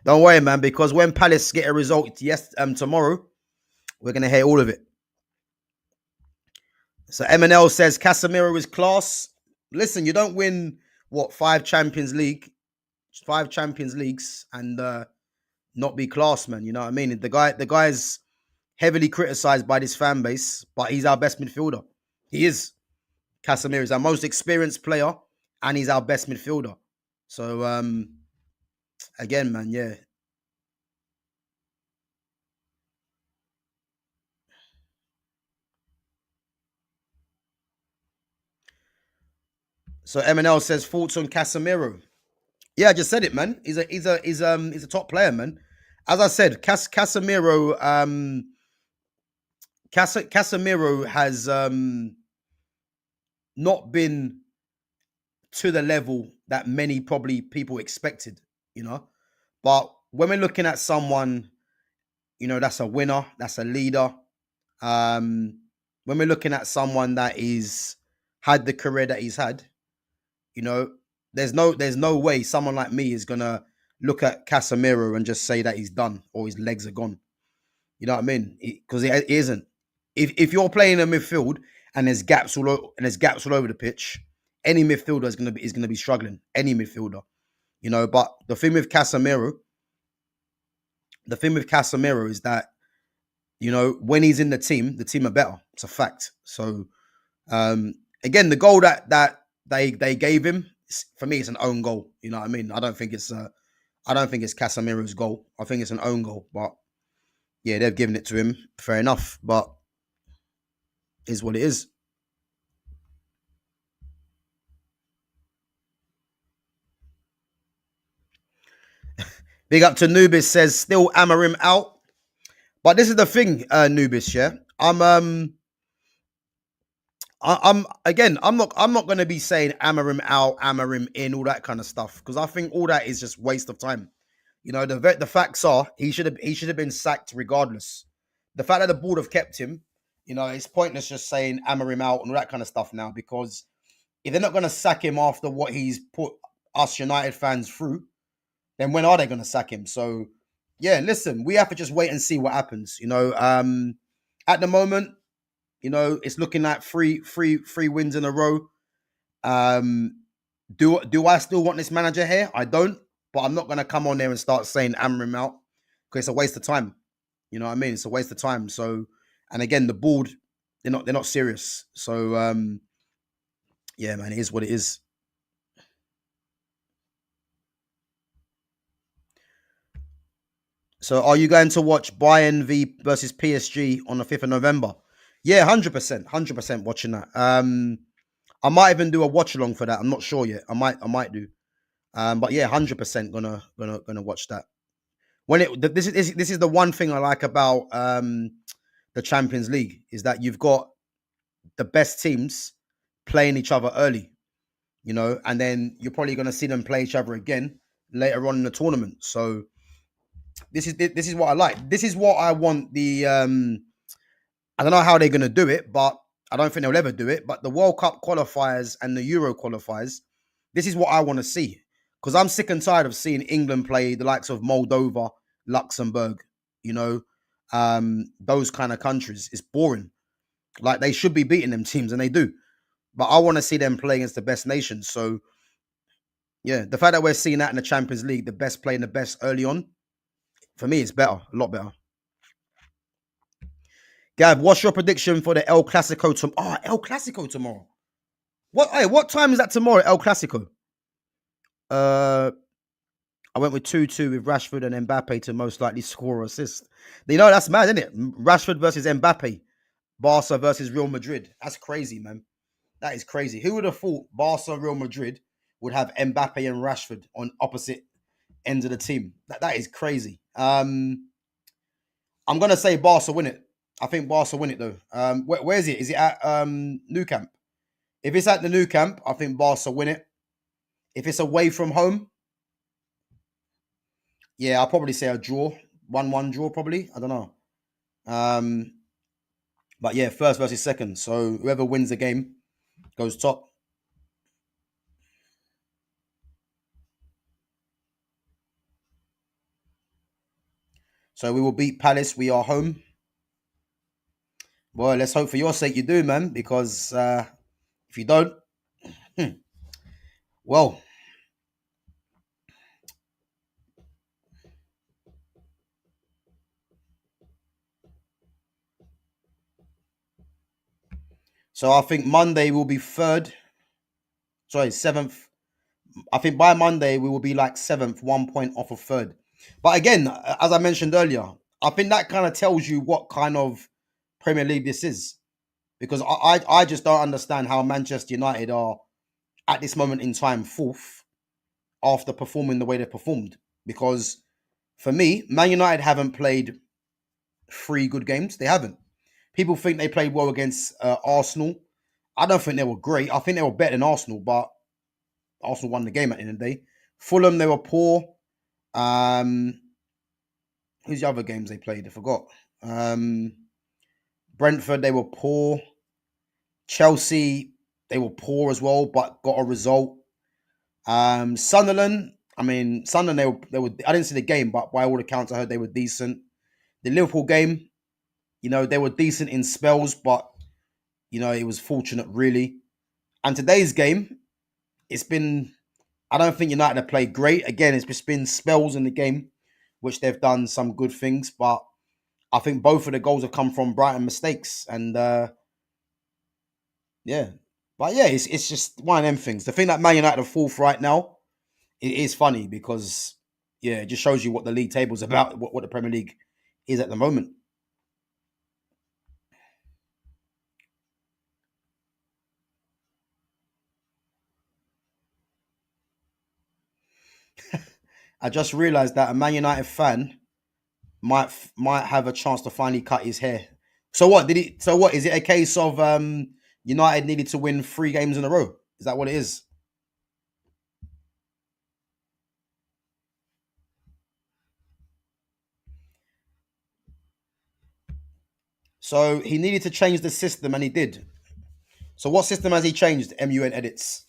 Don't worry, man, because when Palace get a result tomorrow, we're gonna hear all of it. So MNL says Casemiro is class. Listen, you don't win five Champions Leagues, and not be class, man. You know what I mean? The guy's heavily criticized by this fan base, but he's our best midfielder. He is. Casemiro is our most experienced player, and he's our best midfielder. So again, man, yeah. So MNL says thoughts on Casemiro. Yeah, I just said it, man. He's a top player, man. As I said, Casemiro has not been to the level that many probably people expected, you know. But when we're looking at someone, that's a winner, that's a leader. When we're looking at someone that is had the career that he's had, you know, there's no way someone like me is gonna look at Casemiro and just say that he's done or his legs are gone. You know what I mean? Because it isn't. If you're playing a midfield and there's gaps all over the pitch, any midfielder is gonna be struggling. Any midfielder, But the thing with Casemiro is that when he's in the team are better. It's a fact. So again, the goal that they gave him, for me, it's an own goal. You know what I mean? I don't think it's Casemiro's goal. I think it's an own goal. But yeah, they've given it to him. Fair enough. But is what it is. Big up to Nubis says still Amarim out. But this is the thing, Nubis. Yeah, I'm again. I'm not going to be saying Amarim out, Amarim in, all that kind of stuff because I think all that is just waste of time. The facts are he should have been sacked regardless. The fact that the board have kept him, it's pointless just saying Amarim out and all that kind of stuff now because if they're not going to sack him after what he's put us United fans through, then when are they going to sack him? So yeah, listen, we have to just wait and see what happens. At the moment, it's looking like three wins in a row. Um, do I still want this manager here? I don't, but I'm not gonna come on there and start saying Amram out because it's a waste of time. You know what I mean? It's a waste of time. So, and again, the board, they're not serious. So, yeah, man, it is what it is. So, are you going to watch Bayern v versus PSG on the 5th of November? Yeah, 100%, 100% watching that. I might even do a watch along for that. I'm not sure yet. I might do. But yeah, 100% gonna watch that. This is the one thing I like about the Champions League is that you've got the best teams playing each other early, and then you're probably gonna see them play each other again later on in the tournament. So this is what I like. This is what I want. I don't know how they're gonna do it, but I don't think they'll ever do it. But the World Cup qualifiers and the Euro qualifiers, this is what I want to see. Because I'm sick and tired of seeing England play the likes of Moldova, Luxembourg, you know, those kind of countries. It's boring. Like they should be beating them teams, and they do. But I want to see them play against the best nations. So yeah, the fact that we're seeing that in the Champions League, the best playing the best early on, for me, it's better, a lot better. Gav, what's your prediction for the El Clasico tomorrow? Oh, El Clasico tomorrow. What time is that tomorrow, El Clasico? Uh I went with 2-2 with Rashford and Mbappe to most likely score or assist. That's mad, isn't it? Rashford versus Mbappe. Barca versus Real Madrid. That's crazy, man. That is crazy. Who would have thought Barca, Real Madrid would have Mbappe and Rashford on opposite ends of the team? That is crazy. I'm gonna say Barca win it. I think Barca win it though. Where is it? Is it at New Camp? If it's at the New Camp, I think Barca win it. If it's away from home, yeah, I'll probably say a draw. 1-1 draw, probably. I don't know. Um, but yeah, first versus second. So whoever wins the game goes top. So we will beat Palace. We are home. Well, let's hope for your sake you do, man. Because if you don't, hmm, well. So I think Monday will be third. Sorry, seventh. I think by Monday we will be like seventh, 1 point off of third. But again, as I mentioned earlier, I think that kind of tells you what kind of Premier League this is. Because I just don't understand how Manchester United are at this moment in time fourth after performing the way they performed. Because for me, Man United haven't played three good games. They haven't. People think they played well against Arsenal. I don't think they were great. I think they were better than Arsenal, but Arsenal won the game at the end of the day. Fulham, they were poor. Um, who's the other games they played? I forgot. Brentford, they were poor. Chelsea, they were poor as well, but got a result. Sunderland, Sunderland, they were. I didn't see the game, but by all accounts, I heard they were decent. The Liverpool game, they were decent in spells, but it was fortunate really. And today's game, it's been. I don't think United have played great. Again, it's just been spells in the game, which they've done some good things, but I think both of the goals have come from Brighton mistakes, and yeah. But yeah, it's just one of them things. The thing that Man United are fourth right now, it is funny because yeah, it just shows you what the league table's about, what the Premier League is at the moment. I just realised that a Man United fan might have a chance to finally cut his hair. So what did he? So what is it? A case of United needed to win three games in a row? Is that what it is? So he needed to change the system, and he did. So what system has he changed? MUN edits.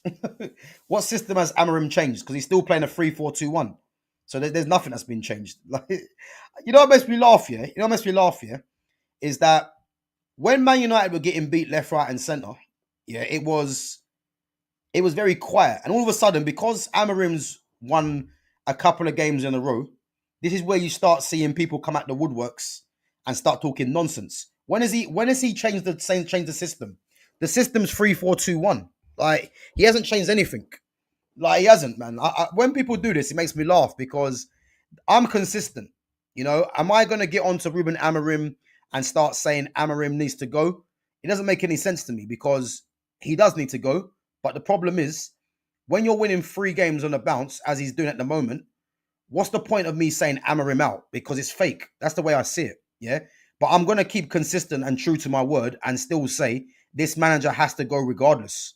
What system has Amarim changed? Because he's still playing a 3-4-2-1. So there's nothing that's been changed. Like, you know what makes me laugh, yeah? You know what makes me laugh, yeah? Is that when Man United were getting beat left, right, and centre, yeah, it was very quiet. And all of a sudden, because Amarim's won a couple of games in a row, this is where you start seeing people come out the woodworks and start talking nonsense. When has he changed the system? The system's 3-4-2-1. Like, he hasn't changed anything. Like, he hasn't, man. When people do this, it makes me laugh because I'm consistent. Am I going to get onto Ruben Amorim and start saying Amorim needs to go? It doesn't make any sense to me because he does need to go. But the problem is, when you're winning 3 games on a bounce, as he's doing at the moment, what's the point of me saying Amorim out? Because it's fake. That's the way I see it. Yeah. But I'm going to keep consistent and true to my word and still say this manager has to go regardless.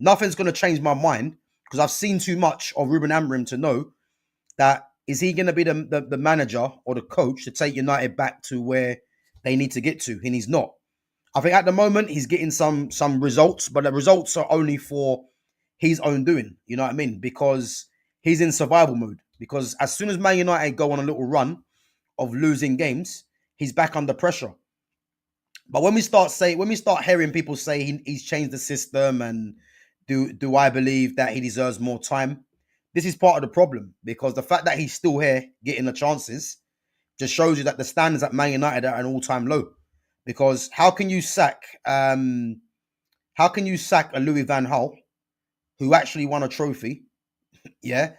Nothing's going to change my mind because I've seen too much of Ruben Amorim to know that is he going to be the manager or the coach to take United back to where they need to get to? And he's not. I think at the moment he's getting some results, but the results are only for his own doing. You know what I mean? Because he's in survival mode. Because as soon as Man United go on a little run of losing games, he's back under pressure. But when we start hearing people say he's changed the system and do I believe that he deserves more time? This is part of the problem because the fact that he's still here getting the chances just shows you that the standards at Man United are at an all-time low. Because how can you sack a Louis Van Gaal who actually won a trophy? Yeah,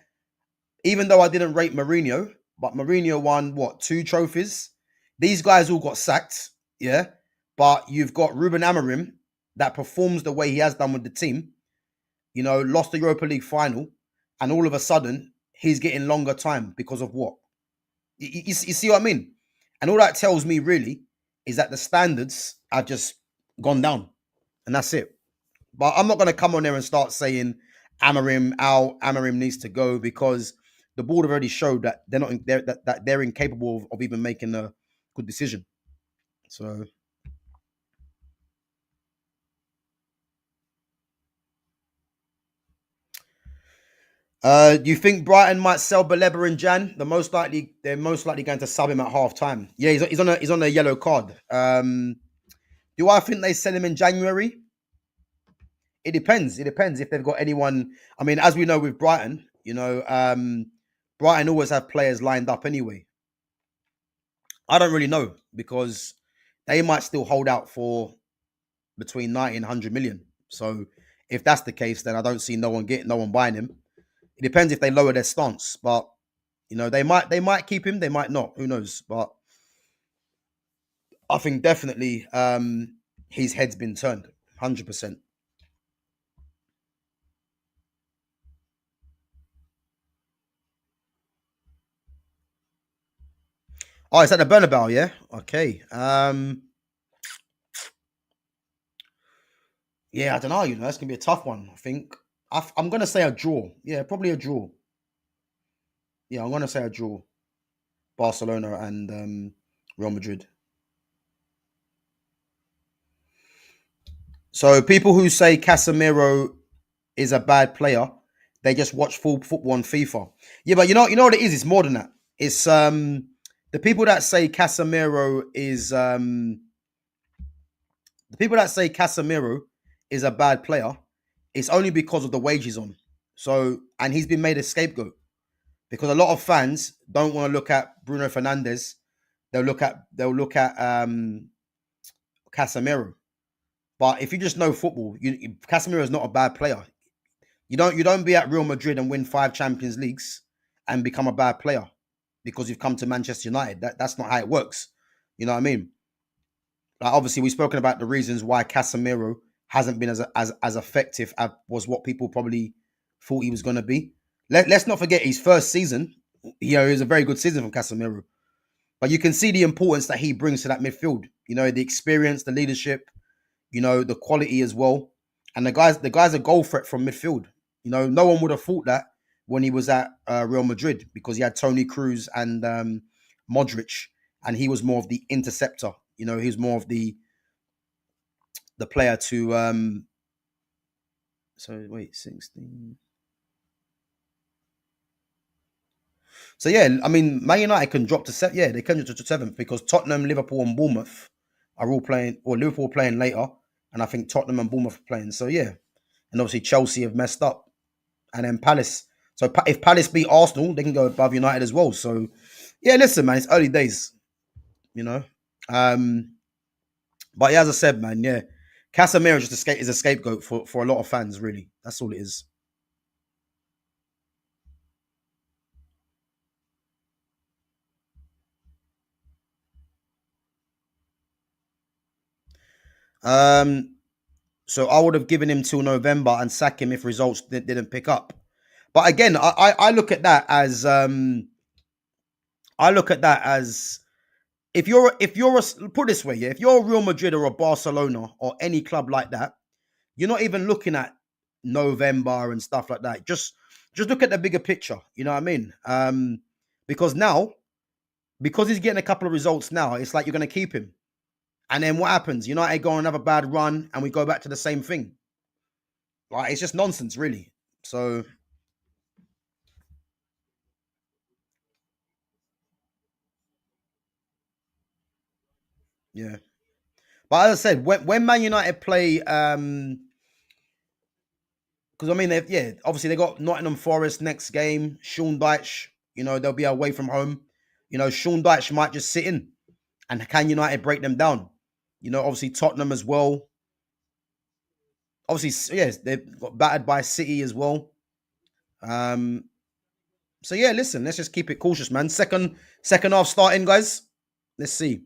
even though I didn't rate Mourinho, but Mourinho won what 2 trophies. These guys all got sacked. Yeah, but you've got Ruben Amorim that performs the way he has done with the team. Lost the Europa League final, and all of a sudden he's getting longer time because of what? You see what I mean? And all that tells me really is that the standards have just gone down, and that's it. But I'm not going to come on there and start saying Amarim out, Amarim needs to go because the board have already showed that they're not that they're incapable of even making a good decision. So. Do you think Brighton might sell Baleba and Jan? They're most likely going to sub him at half time. Yeah, he's on a yellow card. Do I think they sell him in January? It depends. It depends if they've got anyone. I mean, as we know with Brighton, Brighton always have players lined up anyway. I don't really know because they might still hold out for between 90 and 100 million. So if that's the case, then I don't see no one buying him. It depends if they lower their stance, but they might keep him, they might not. Who knows? But I think definitely his head's been turned, 100%. Oh, it's at the Bernabeu, yeah. Okay. Yeah, I don't know. It's gonna be a tough one. I think I'm gonna say a draw. Yeah, probably a draw. Yeah, I'm gonna say a draw. Barcelona and Real Madrid. So people who say Casemiro is a bad player, they just watch full football on FIFA. Yeah, but you know what it is? It's more than that. It's the people that say Casemiro is the people that say Casemiro is a bad player. It's only because of the wage he's on. So and he's been made a scapegoat because a lot of fans don't want to look at Bruno Fernandes. They'll look at Casemiro. But if you just know football, Casemiro is not a bad player. You don't be at Real Madrid and win 5 Champions Leagues and become a bad player because you've come to Manchester United. That's not how it works. You know what I mean? Like obviously, we've spoken about the reasons why Casemiro hasn't been as effective as was what people probably thought he was going to be. Let's not forget his first season. It was a very good season from Casemiro. But you can see the importance that he brings to that midfield. The experience, the leadership, the quality as well. And the guy's a goal threat from midfield. No one would have thought that when he was at Real Madrid because he had Tony Cruz and Modric, and he was more of the interceptor. He was more of the player to. So wait, 16. So yeah, I mean, Man United can drop to seven. Yeah, they can drop to seventh because Tottenham, Liverpool, and Bournemouth are all playing, or Liverpool playing later, and I think Tottenham and Bournemouth are playing. So yeah, and obviously Chelsea have messed up, and then Palace. So if Palace beat Arsenal, they can go above United as well. So yeah, listen, man, it's early days, you know. Um, but yeah, as I said, man, yeah, Casemiro is a scapegoat for a lot of fans. Really, that's all it is. Um, so I would have given him till November and sack him if results didn't pick up. But again, I look at that as I look at that as if you're put this way, yeah, if you're a Real Madrid or a Barcelona or any club like that, you're not even looking at November and stuff like that. Just look at the bigger picture. You know what I mean? Because now, because he's getting a couple of results now, it's like you're going to keep him. And then what happens? United go on another bad run, and we go back to the same thing. Like it's just nonsense, really. So yeah. But as I said, when Man United play, because I mean, yeah, obviously they got Nottingham Forest next game. Sean Dyche, they'll be away from home. Sean Dyche might just sit in, and can United break them down? Obviously Tottenham as well. Obviously, yes, they've got battered by City as well. Um, so yeah, listen, let's just keep it cautious, man. Second half starting, guys. Let's see.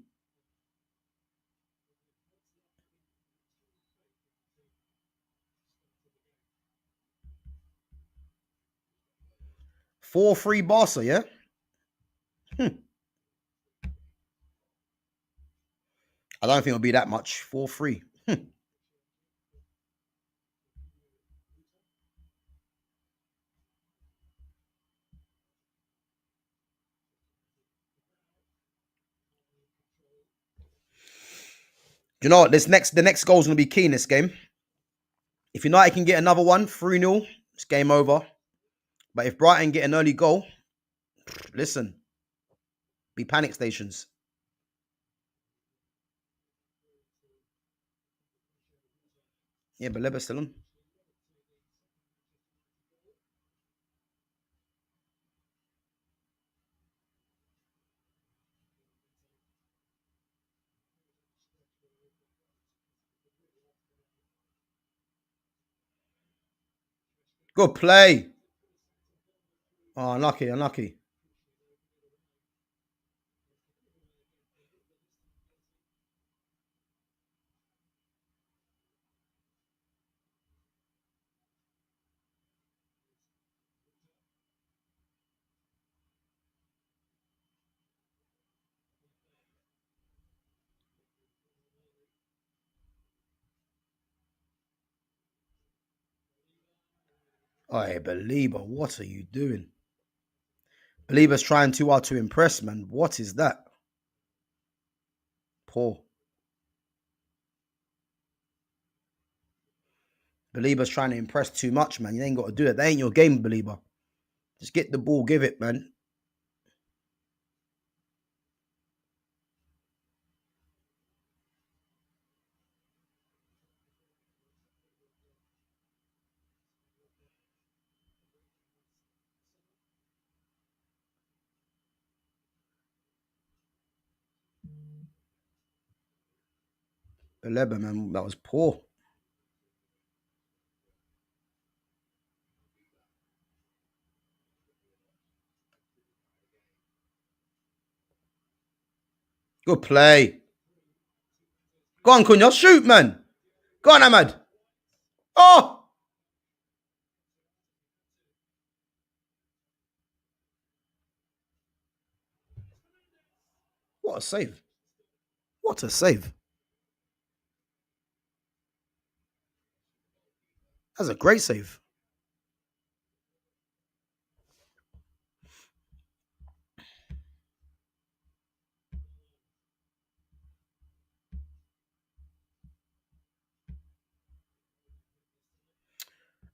4-3 Barca, yeah. I don't think it'll be that much. 4-3. Do you know what? The next goal is going to be key in this game. If United can get another one, 3-0, it's game over. But if Brighton get an early goal, listen, be panic stations. Yeah, but Leba's still on. Good play. Oh, unlucky, unlucky. Oh, Belieber, what are you doing? Belieber's trying too hard to impress, man. What is that? Poor. Belieber's trying to impress too much, man. You ain't got to do it. That ain't your game, Belieber. Just get the ball, give it, man. 11, man. That was poor. Good play. Go on, Cunha. Shoot, man. Go on, Ahmad. Oh! What a save. What a save. That's a great save.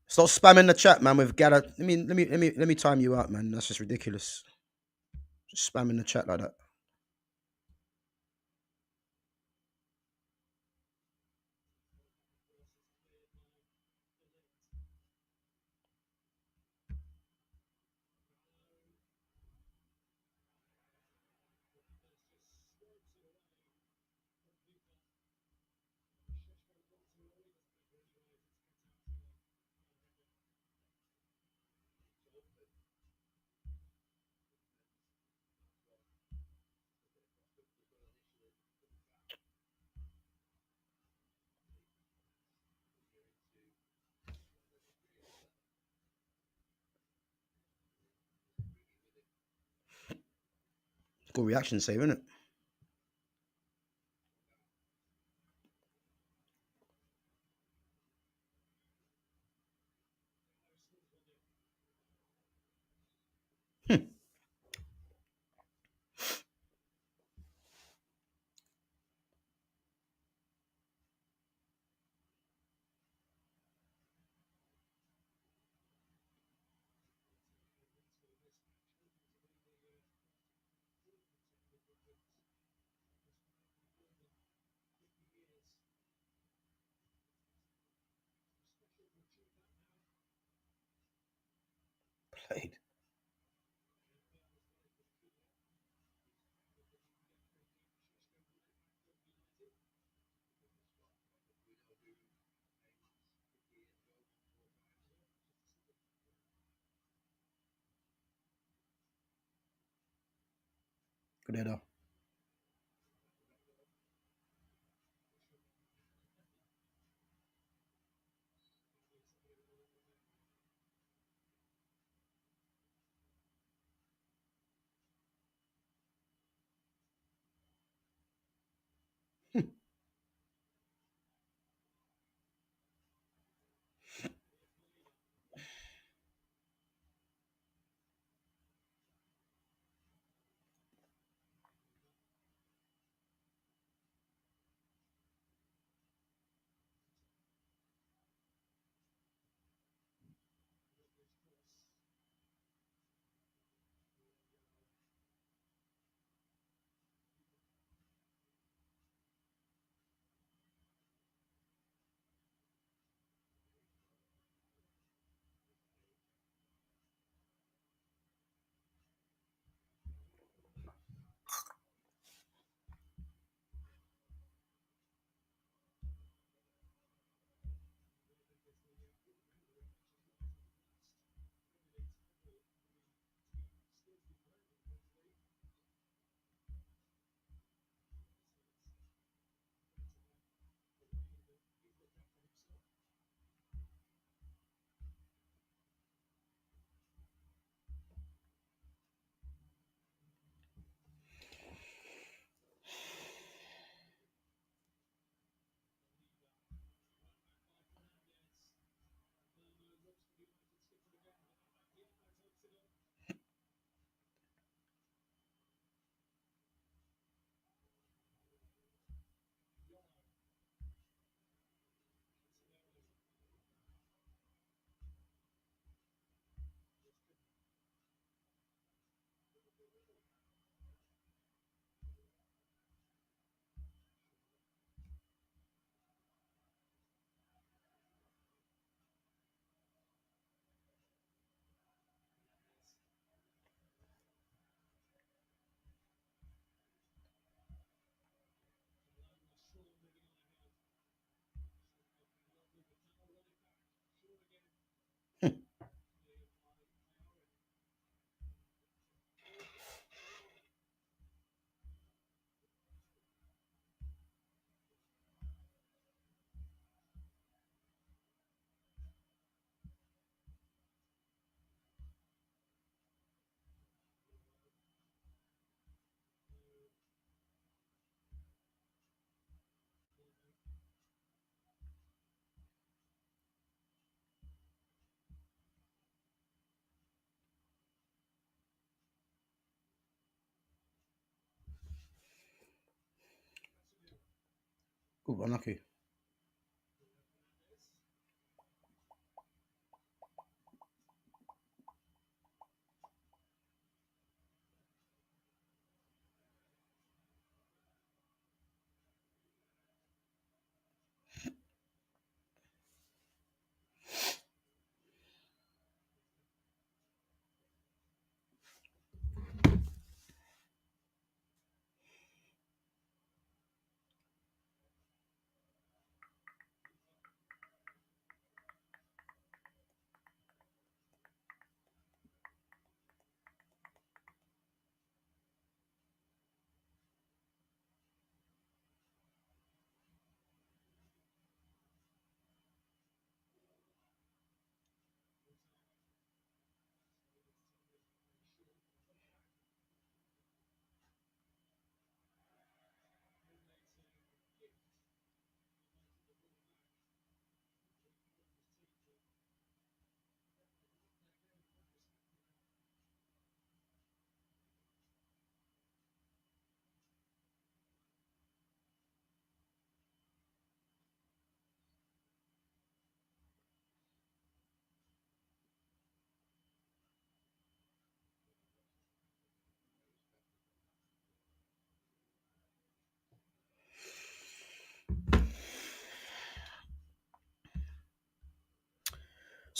Stop spamming the chat, man, with Gada. Let me time you out, man. That's just ridiculous. Just spam in the chat like that. Good reaction save, isn't it? Played. Good header. Good, unlucky.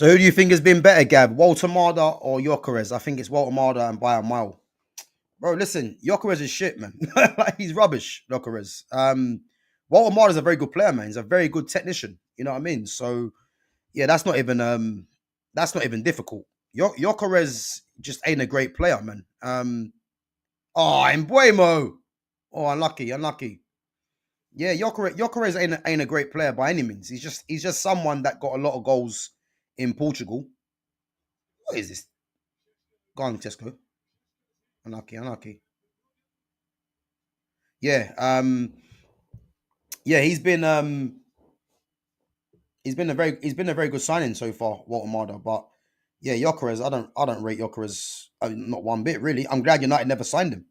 So who do you think has been better, Gab? Walter Marda or Jokeres? I think it's Walter Marda and by a mile. Bro, listen, Jokeres is shit, man. Like, he's rubbish, Jokeres. Walter Marda's a very good player, man. He's a very good technician. You know what I mean? So yeah, that's not even difficult. Jokeres just ain't a great player, man. Oh, Embuemo. Oh, unlucky, unlucky. Yeah, Jokeres ain't a great player by any means. He's just someone that got a lot of goals in Portugal. What is this? Go on, Tesco. Unlucky, unlucky. Yeah, yeah, he's been a very good signing so far, Walter Marda. But yeah, Jokeres, I don't rate Jokeres not one bit really. I'm glad United never signed him.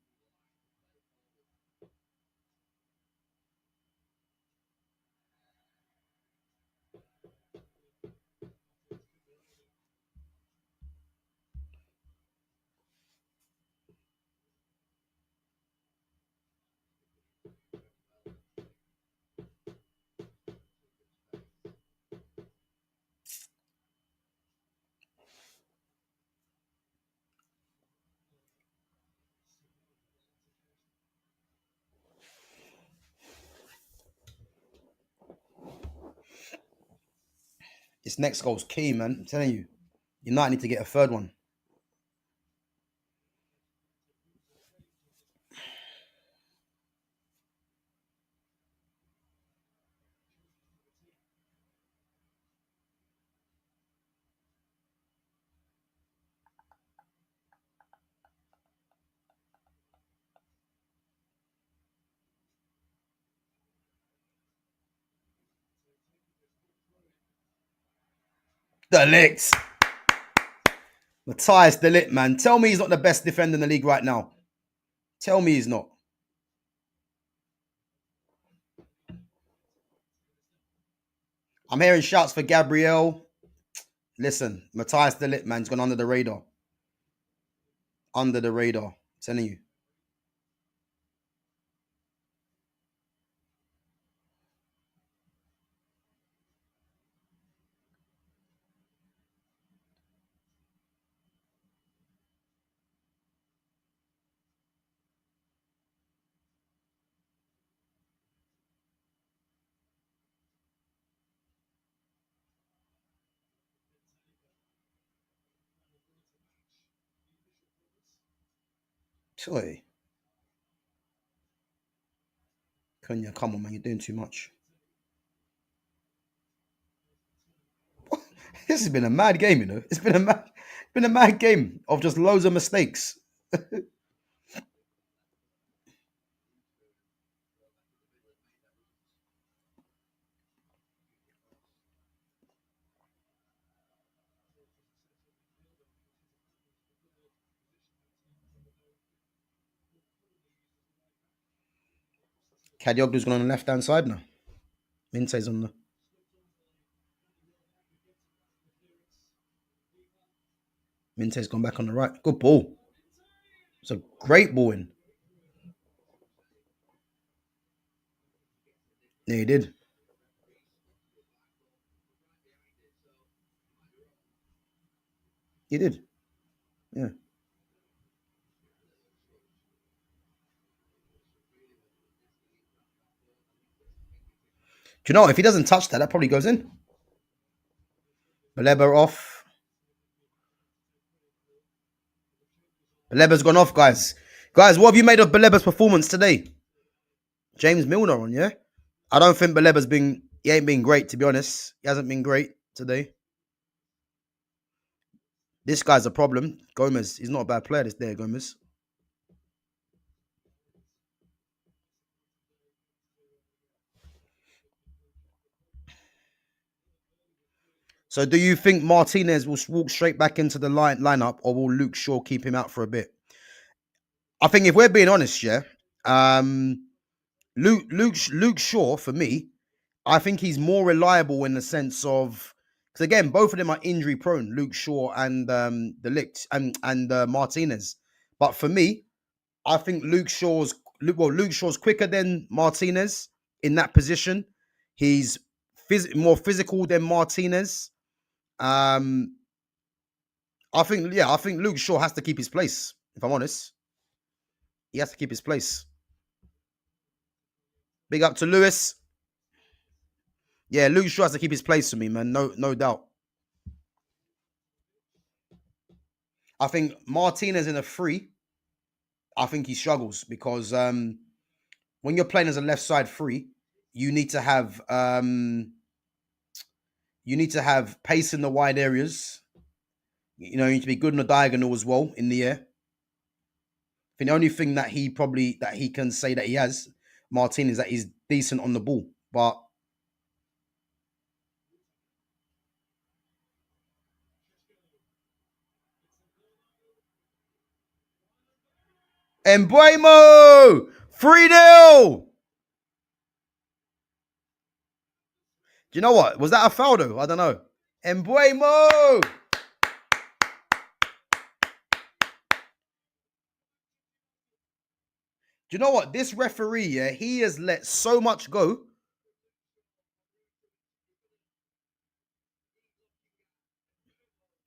This next goal's key, man. I'm telling you, United need to get a third one. The licks. Matthias De Ligt, man. Tell me he's not the best defender in the league right now. Tell me he's not. I'm hearing shouts for Gabriel. Listen, Matthias De Ligt, man, has gone under the radar. Under the radar. I'm telling you. Toy. Cunha, come on, man. You're doing too much. This has been a mad game, you know. It's been a mad game of just loads of mistakes. Kadioglu's gone on the left hand side now. Minte's on the. Minte's gone back on the right. Good ball. It's a great ball in. Yeah, he did. He did. Yeah. Do you know what? If he doesn't touch that, that probably goes in. Baleba off. Baleba's gone off, guys. Guys, what have you made of Baleba's performance today? James Milner on, yeah? I don't think Baleba's been. He ain't been great, to be honest. He hasn't been great today. This guy's a problem. Gomez. He's not a bad player, this day, Gomez. So do you think Martinez will walk straight back into the lineup, or will Luke Shaw keep him out for a bit? I think if we're being honest, yeah, um, Luke Shaw for me, I think he's more reliable in the sense of because again, both of them are injury prone, Luke Shaw and the Ligt and Martinez. But for me, I think Luke Shaw's quicker than Martinez in that position. He's more physical than Martinez. Um, I think Luke Shaw has to keep his place. If I'm honest, he has to keep his place. Big up to Lewis. Yeah, Luke Shaw has to keep his place for me, man. No doubt. I think Martinez in a free. I think he struggles because when you're playing as a left side free, you need to have pace in the wide areas. You know, you need to be good in the diagonal as well in the air. I think the only thing that he can say that he has, Martinez, is that he's decent on the ball. But Embuemo 3-0. Do you know what? Was that a foul though? I don't know. Embuemo. Do you know what? This referee, yeah, he has let so much go.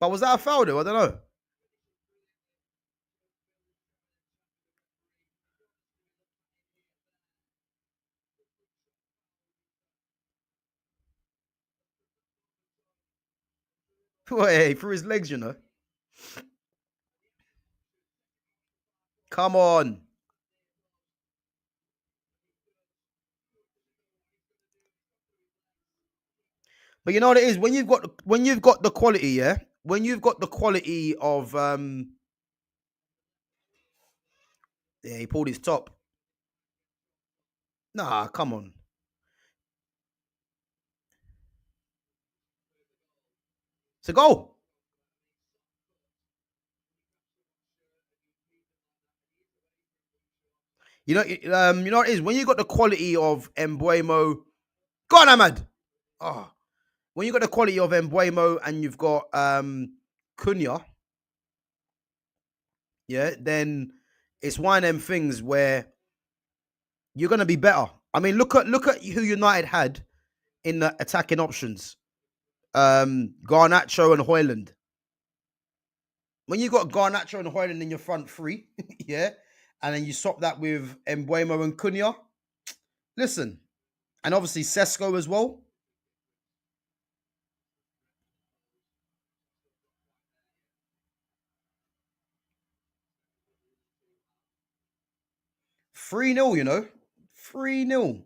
But was that a foul though? I don't know. Hey, through his legs, you know. Come on. But you know what it is when you've got the quality, yeah. When you've got the quality of yeah, he pulled his top. Nah, come on. It's a goal. You know what it is when you got the quality of Embuemo. Go on, Ahmad. Oh, when you got the quality of Embuemo and you've got Cunha, yeah, then it's one of them things where you're gonna be better. I mean, look at who United had in the attacking options. Garnacho and Hoyland. When you got Garnacho and Hoyland in your front three, yeah, and then you swap that with Embuemo and Cunha. Listen, and obviously Sesko as well. 3-0, you know. 3-0.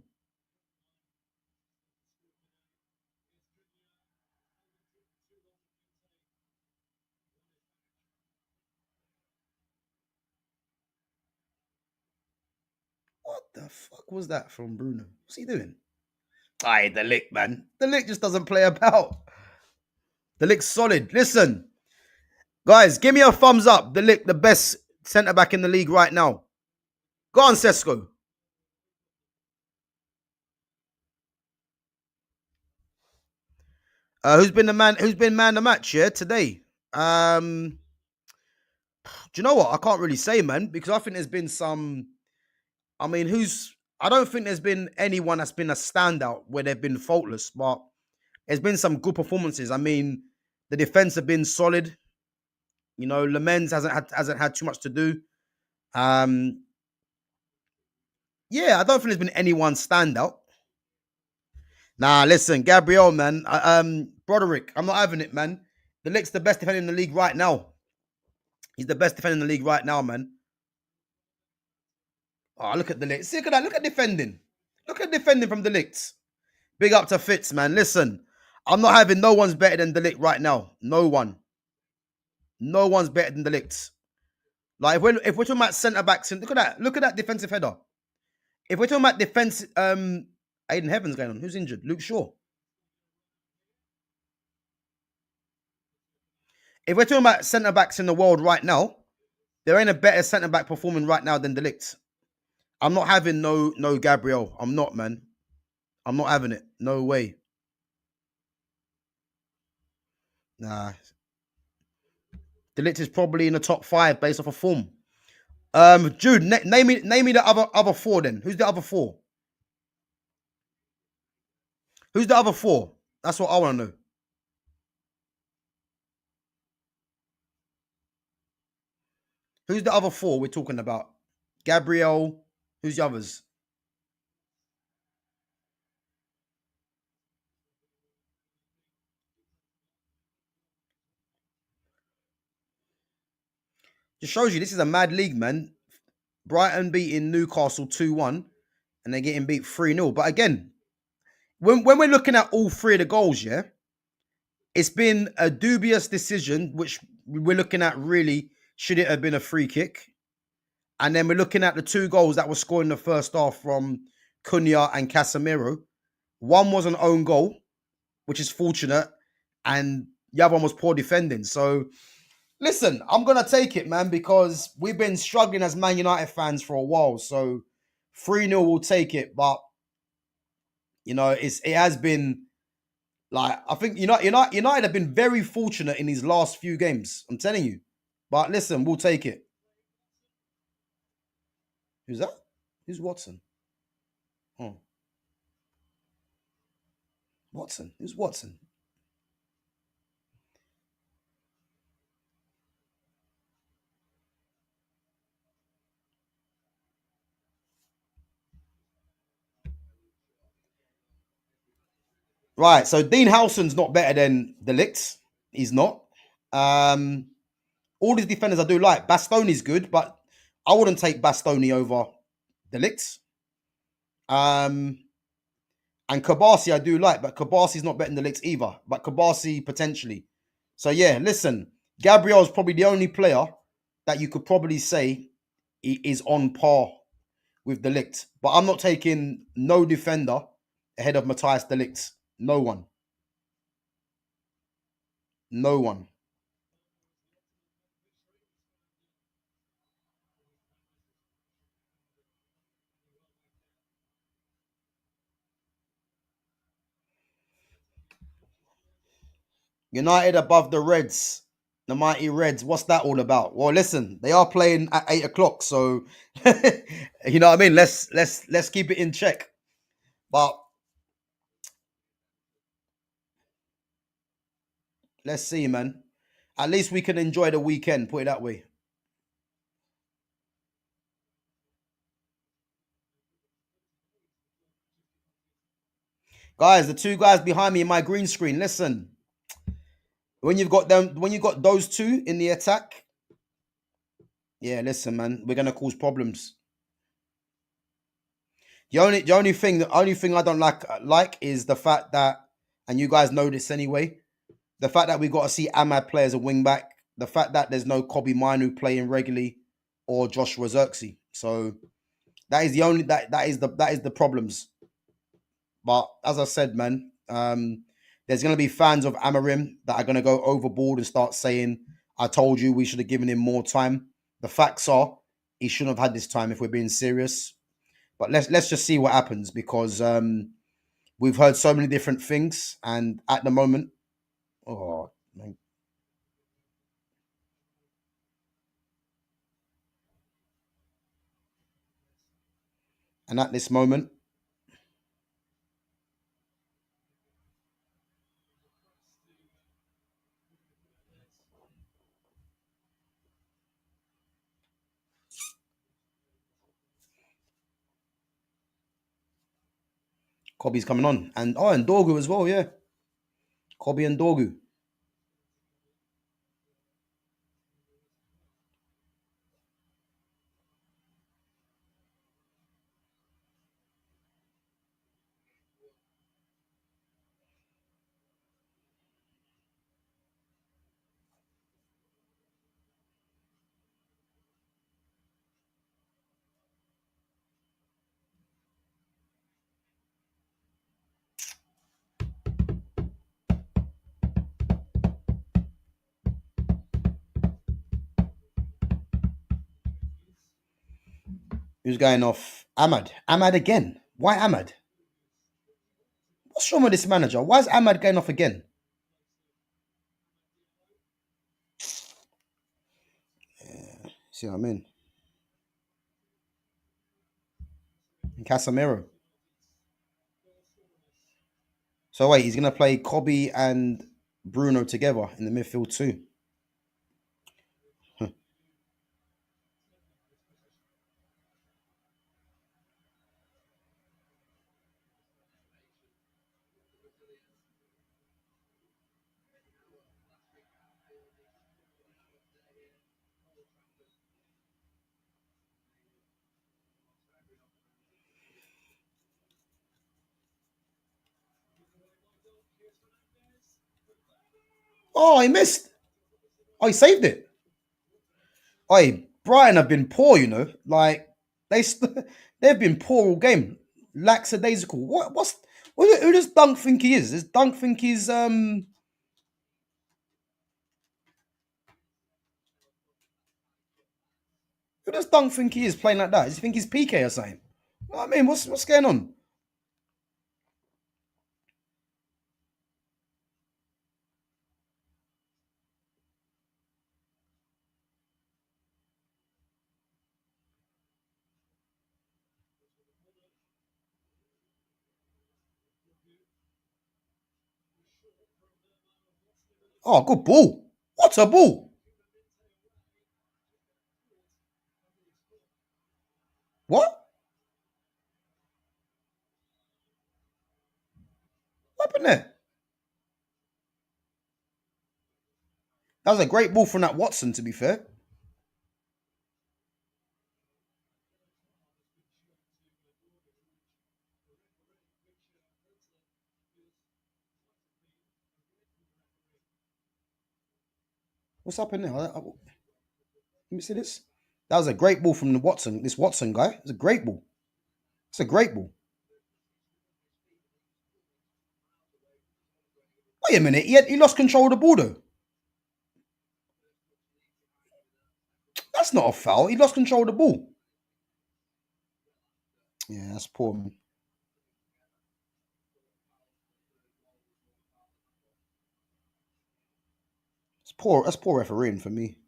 What the fuck was that from Bruno? What's he doing? Aye, the lick, man. The lick just doesn't play about. The lick's solid. Listen, guys, give me a thumbs up. The lick, the best centre back in the league right now. Go on, Sesko. Who's been the man? Who's been man the match? Yeah, today. Do you know what? I can't really say, man, because I think there's been some. I mean, who's? I don't think there's been anyone that's been a standout where they've been faultless, but there's been some good performances. I mean, the defense have been solid. You know, Lamens hasn't had too much to do. Um, yeah, I don't think there's been anyone standout. Nah, listen, Gabriel, man. Broderick, I'm not having it, man. The Lick's the best defender in the league right now. He's the best defender in the league right now, man. Oh, look at the Licks. Look at that. Look at defending. Look at defending from the Licks. Big up to Fitz, man. Listen, I'm not having no one's better than the Lick right now. No one. No one's better than the Licks. Like if we're talking about centre backs, and look at that. Look at that defensive header. If we're talking about defense, Aiden Heaven's going on. Who's injured? Luke Shaw. If we're talking about centre backs in the world right now, there ain't a better centre back performing right now than De Ligt. I'm not having no Gabriel. I'm not, man. I'm not having it. No way. Nah. De Ligt is probably in the top 5 based off of form. Jude, name me the other four then. Who's the other four? Who's the other four? That's what I want to know. Who's the other four we're talking about? Gabriel. Who's the others? Just shows you this is a mad league, man. Brighton beating Newcastle 2-1 and they're getting beat 3-0. But again, when we're looking at all three of the goals, yeah, it's been a dubious decision, which we're looking at really should it have been a free kick. And then we're looking at the two goals that were scored in the first half from Cunha and Casemiro. One was an own goal, which is fortunate, and the other one was poor defending. So, listen, I'm going to take it, man, because we've been struggling as Man United fans for a while. So, 3-0 will take it. But, it has been like, I think United have been very fortunate in these last few games. I'm telling you. But listen, we'll take it. Who's that? Who's Watson? Oh, Watson. Who's Watson? Right. So Dean Howson's not better than the Licks. He's not. Um, all these defenders I do like. Bastoni's good, but I wouldn't take Bastoni over the Licks. Um, and Kabasi I do like, but Kabasi's not better than the Licks either. But Kabasi potentially. So yeah, listen, Gabriel's probably the only player that you could probably say is on par with the Ligt. But I'm not taking no defender ahead of Matthias de Ligt. No one. No one. United above the Reds. The mighty Reds. What's that all about? Well, listen, they are playing at 8 o'clock, so you know what I mean. Let's keep it in check. But let's see, man. At least we can enjoy the weekend. Put it that way, guys. The two guys behind me in my green screen. Listen, when you got those two in the attack, yeah. Listen, man, we're gonna cause problems. The only thing I don't like is the fact that, and you guys know this anyway, the fact that we got to see Ahmad play as a wing back, the fact that there's no Kobe Minu playing regularly or Joshua Xerxes. So that is the only that is the problems. But as I said, man, there's gonna be fans of Amarim that are gonna go overboard and start saying, "I told you we should have given him more time." The facts are he shouldn't have had this time if we're being serious. But let's just see what happens because we've heard so many different things, and at the moment, oh, man. And at this moment, Kobe's coming on, and Dorgu as well, yeah, Kobe and Dorgu. Who's going off? Ahmad. Ahmad again. Why Ahmad? What's wrong with this manager? Why is Ahmad going off again? See what I mean? And Casemiro. So wait, he's gonna play Kobe and Bruno together in the midfield too. Oh, he missed. Oh, he saved it. Oh, Brighton have been poor, you know. Like they've been poor all game. Lackadaisical. Who does Dunk think he is? Does Dunk think who does Dunk think he is playing like that? Does he think he's PK or something? You know what I mean, what's going on? Oh, good ball. What a ball. What? What happened there? That was a great ball from that Watson, to be fair. What's happened there? Let me see this. That was a great ball from the Watson. This Watson guy. It's a great ball. It's a great ball. Wait a minute. He lost control of the ball though. That's not a foul. He lost control of the ball. Yeah, that's poor, man. It's poor. That's poor refereeing for me.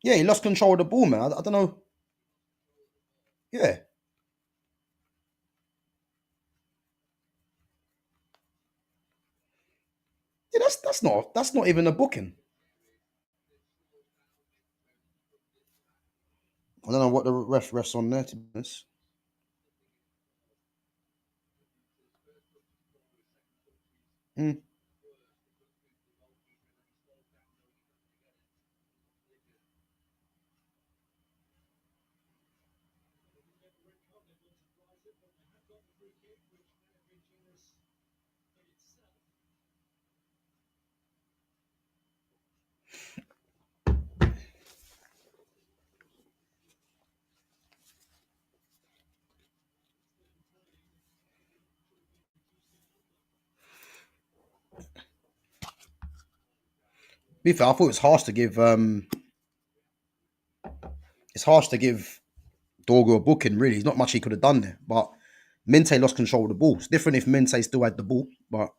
Yeah, he lost control of the ball, man. I don't know. Yeah. Yeah, that's not even a booking. I don't know what the refs on there to be honest. Mm. Be fair, I thought it was harsh to give it's harsh to give Dorgo a booking, really. There's not much he could have done there. But Minte lost control of the ball. It's different if Minte still had the ball. But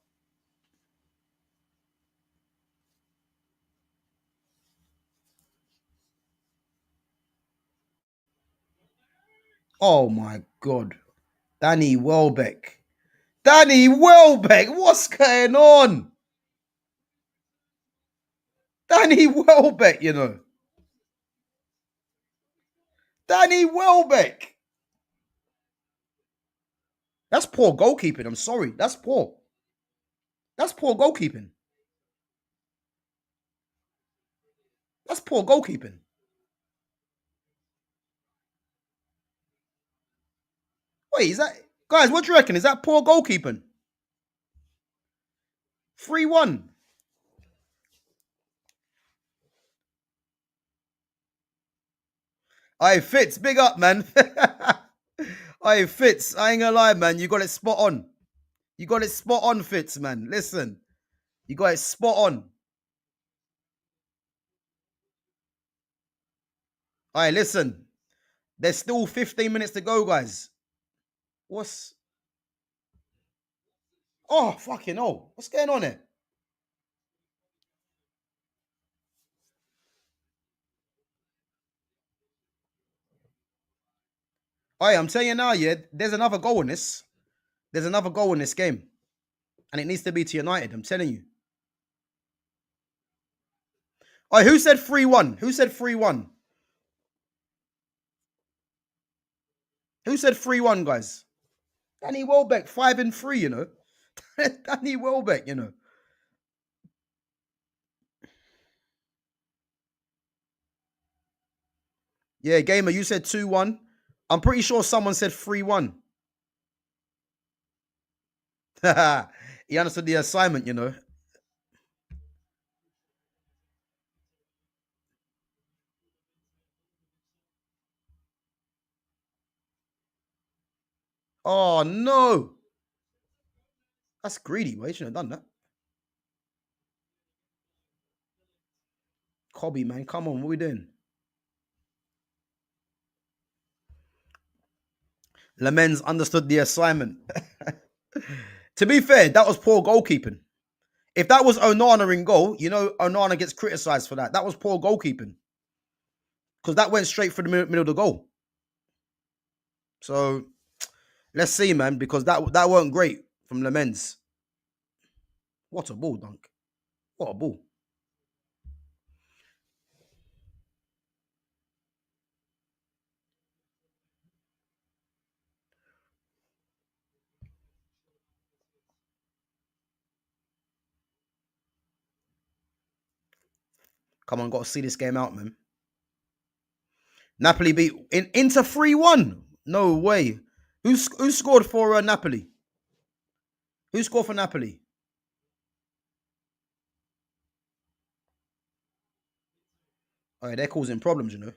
oh my god. Danny Welbeck. Danny Welbeck, what's going on? Danny Welbeck, you know. Danny Welbeck. That's poor goalkeeping. I'm sorry. That's poor. That's poor goalkeeping. That's poor goalkeeping. Wait, is that guys? What do you reckon? Is that poor goalkeeping? 3-1. Hey, Fitz, big up, man. Hey, Fitz, I ain't gonna lie, man. You got it spot on. You got it spot on, Fitz, man. Listen, you got it spot on. All right, listen. There's still 15 minutes to go, guys. What's. Oh, fucking oh. What's going on there? All right, I'm telling you now, yeah, there's another goal in this. There's another goal in this game. And it needs to be to United. I'm telling you. All right, who said 3-1? Who said 3-1? Who said 3-1, guys? Danny Welbeck, 5-3, you know. Danny Welbeck, you know. Yeah, Gamer, you said 2-1. I'm pretty sure someone said 3-1. He understood the assignment, you know. Oh, no. That's greedy. Well, he shouldn't have done that. Cobby, man. Come on. What we doing? Lamens understood the assignment. To be fair, that was poor goalkeeping. If that was Onana in goal, you know, Onana gets criticised for that. That was poor goalkeeping because that went straight for the middle of the goal. So let's see, man, because that weren't great from Lamens. What a ball, Dunk. What a ball. Come on, got to see this game out, man. Napoli beat Inter 3-1. No way. Who scored for Napoli? Who scored for Napoli? Oh, yeah, they're causing problems, you know.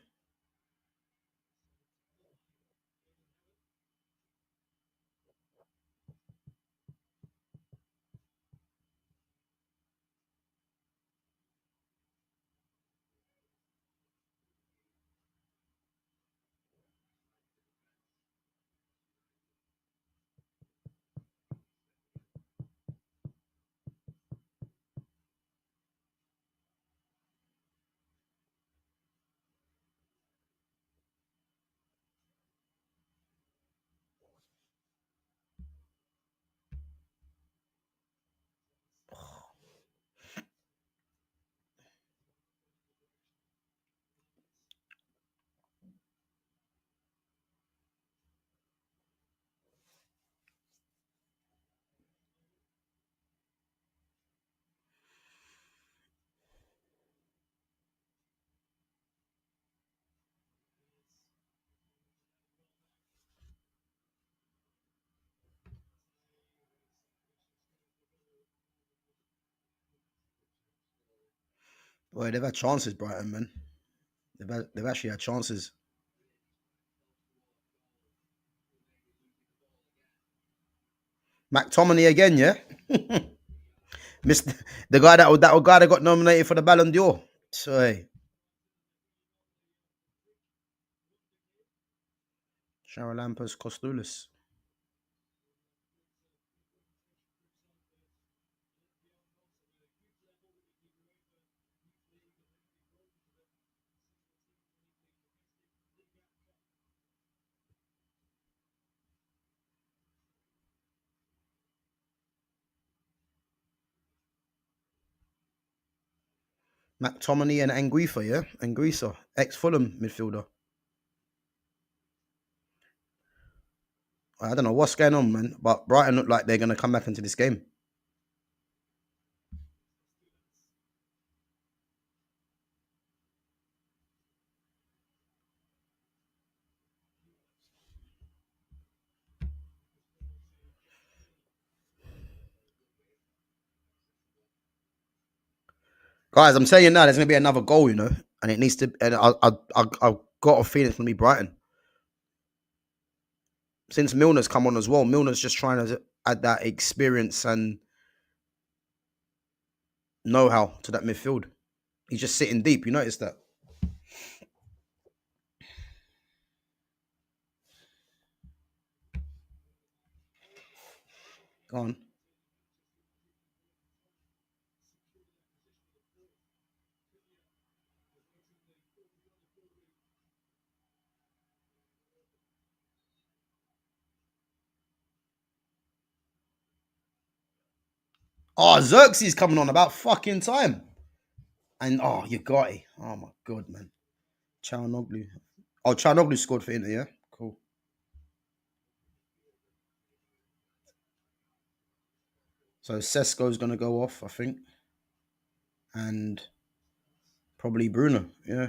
Boy, they've had chances, Brighton, man. They've actually had chances. McTominay again, yeah. Missed the guy that guy that got nominated for the Ballon d'Or. So hey, Charalampos Costulis. McTominay and Anguissa, yeah? Anguissa, ex-Fulham midfielder. I don't know what's going on, man. But Brighton look like they're going to come back into this game. Guys, I'm telling you now, there's going to be another goal, you know? And it needs to... And I've got a feeling it's going to be Brighton. Since Milner's come on as well, Milner's just trying to add that experience and know-how to that midfield. He's just sitting deep. You notice that? Go on. Oh, Xerxes coming on about fucking time. And oh, you got it. Oh my god, man. Chalanoglu. Oh, Chalanoglu scored for Inter, yeah? Cool. So Sesko's gonna go off, I think. And probably Bruno, yeah.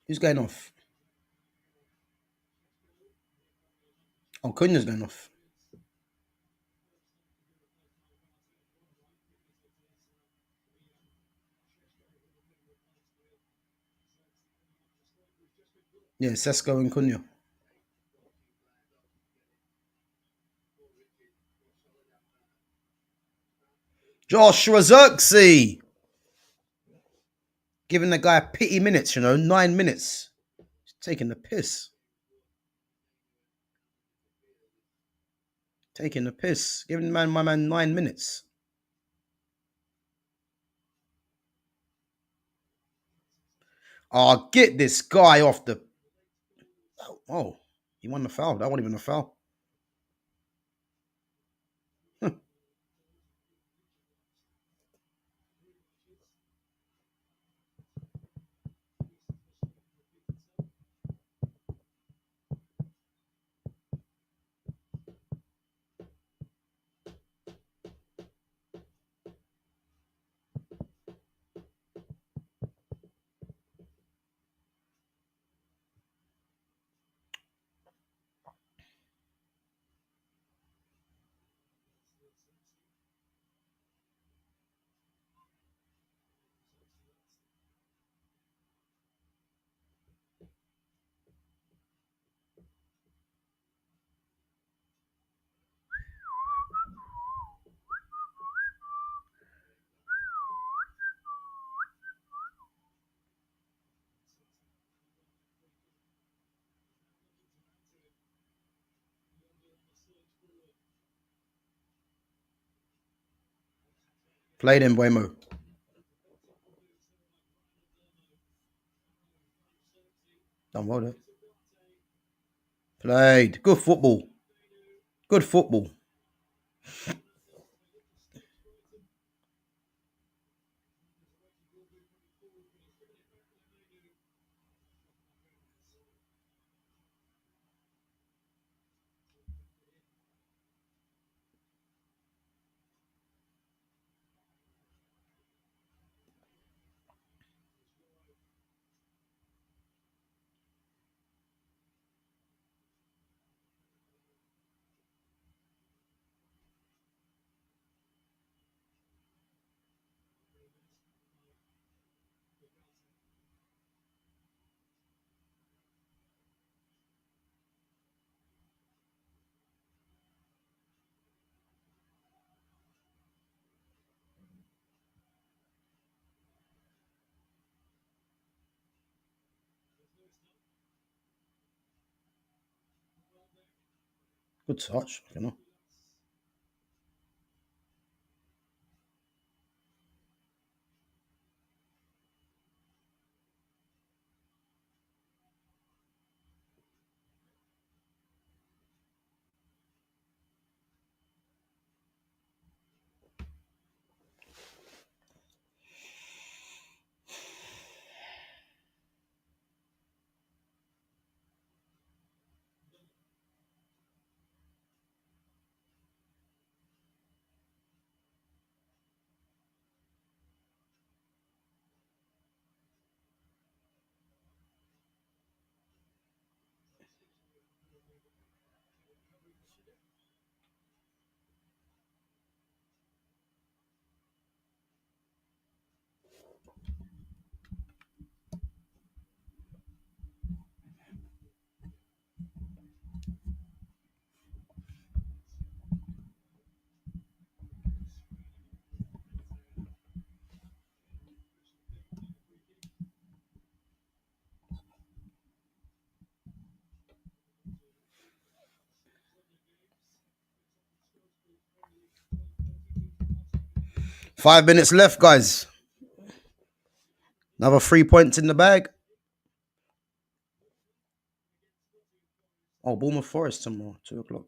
Who's going off? Oh, Cunha's going off. Yeah, Sesko and Cunha. Joshua Zirkzee. Giving the guy pity minutes, 9 minutes. He's taking the piss. Taking the piss. Giving my man 9 minutes. Oh, get this guy off the. Oh, he won the foul. That wasn't even a foul. Played him, Buemo. Done well there. Played. Good football. Good football. Good touch. 5 minutes left, guys. Another 3 points in the bag. Oh, Bournemouth Forest tomorrow, 2 o'clock.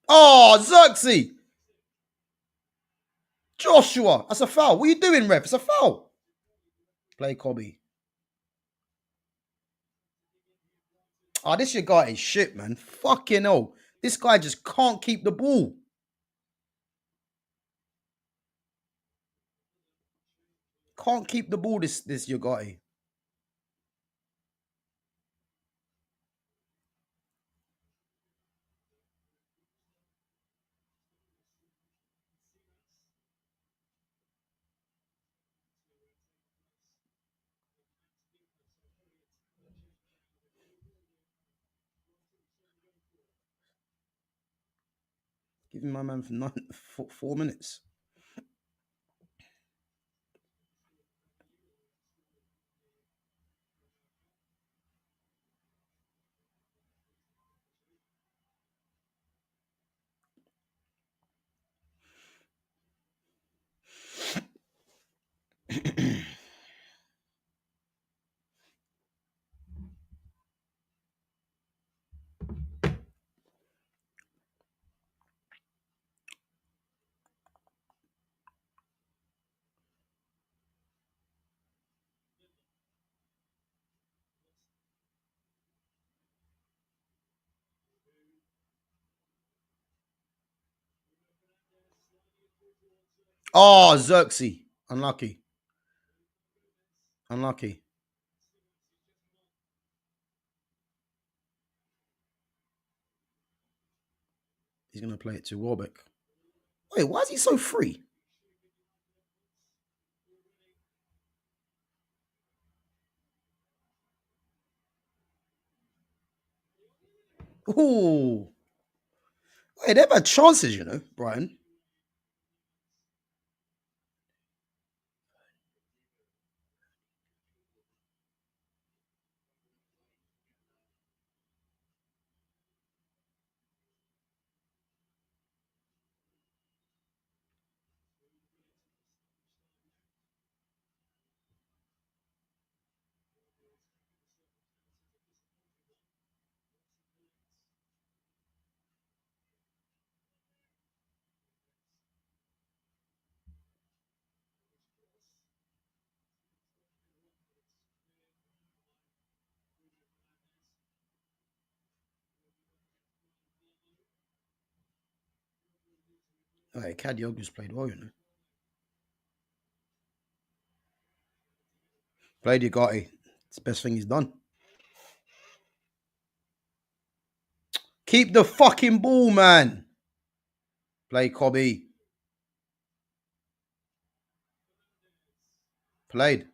Oh, Xerxes! Joshua, that's a foul. What are you doing, ref? It's a foul. Play Cobby. Oh, this your guy is shit, man. Fucking hell. This guy just can't keep the ball. Can't keep the ball, this Ugarte. Give him my man for 4 minutes. Oh, Xerxes. Unlucky. Unlucky. He's going to play it to Warbeck. Wait, why is he so free? Ooh. Hey, they've had chances, Brighton. Hey, Kadiogu's played well. Played Ugarte. It's the best thing he's done. Keep the fucking ball, man. Play Cobby. Played.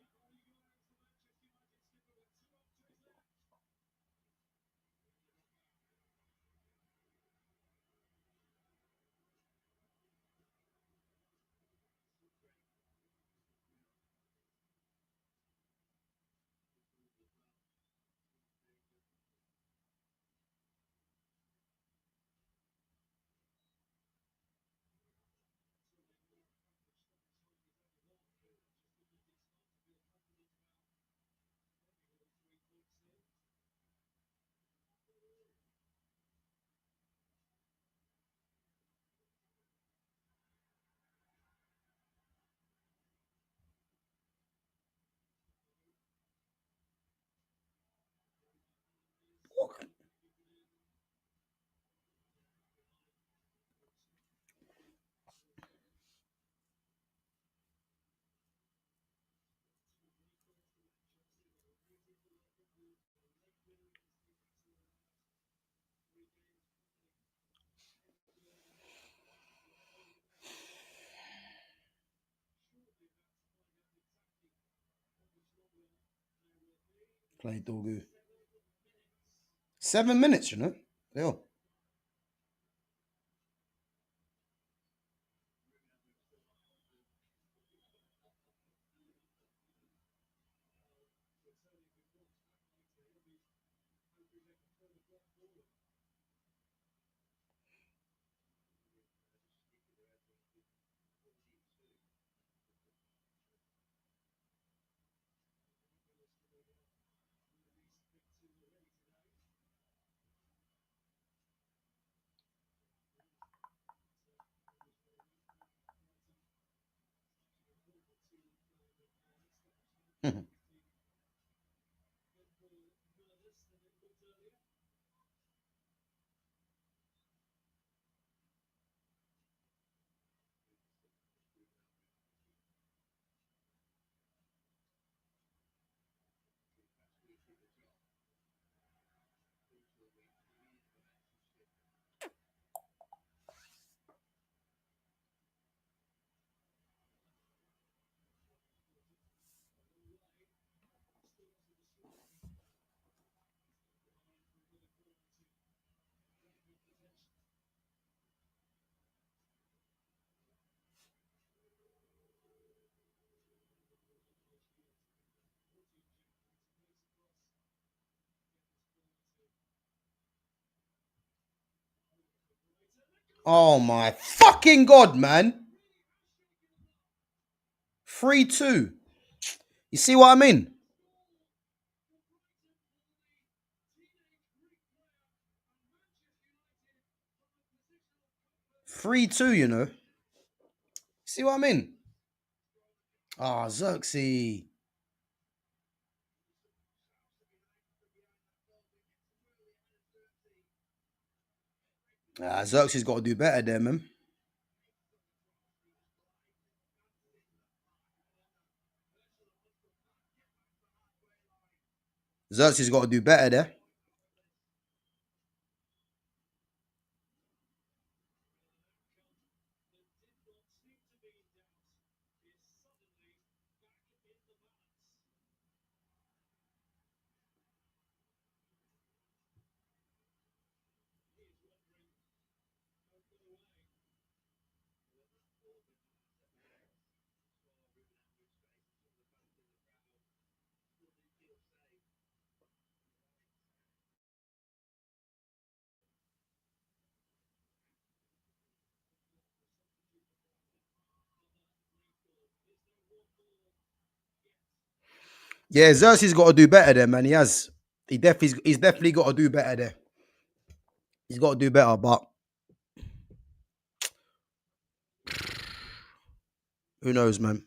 Played Dorgu. 7 minutes, Yeah. Oh my fucking god, man. 3-2. You see what I mean? 3-2, you know. See what I mean? Ah, Xerxes. Xerxes got to do better there, man. Xerxes got to do better there. Yeah, Xerxes got to do better there, man. He has. He's definitely got to do better there. He's got to do better, but who knows, man?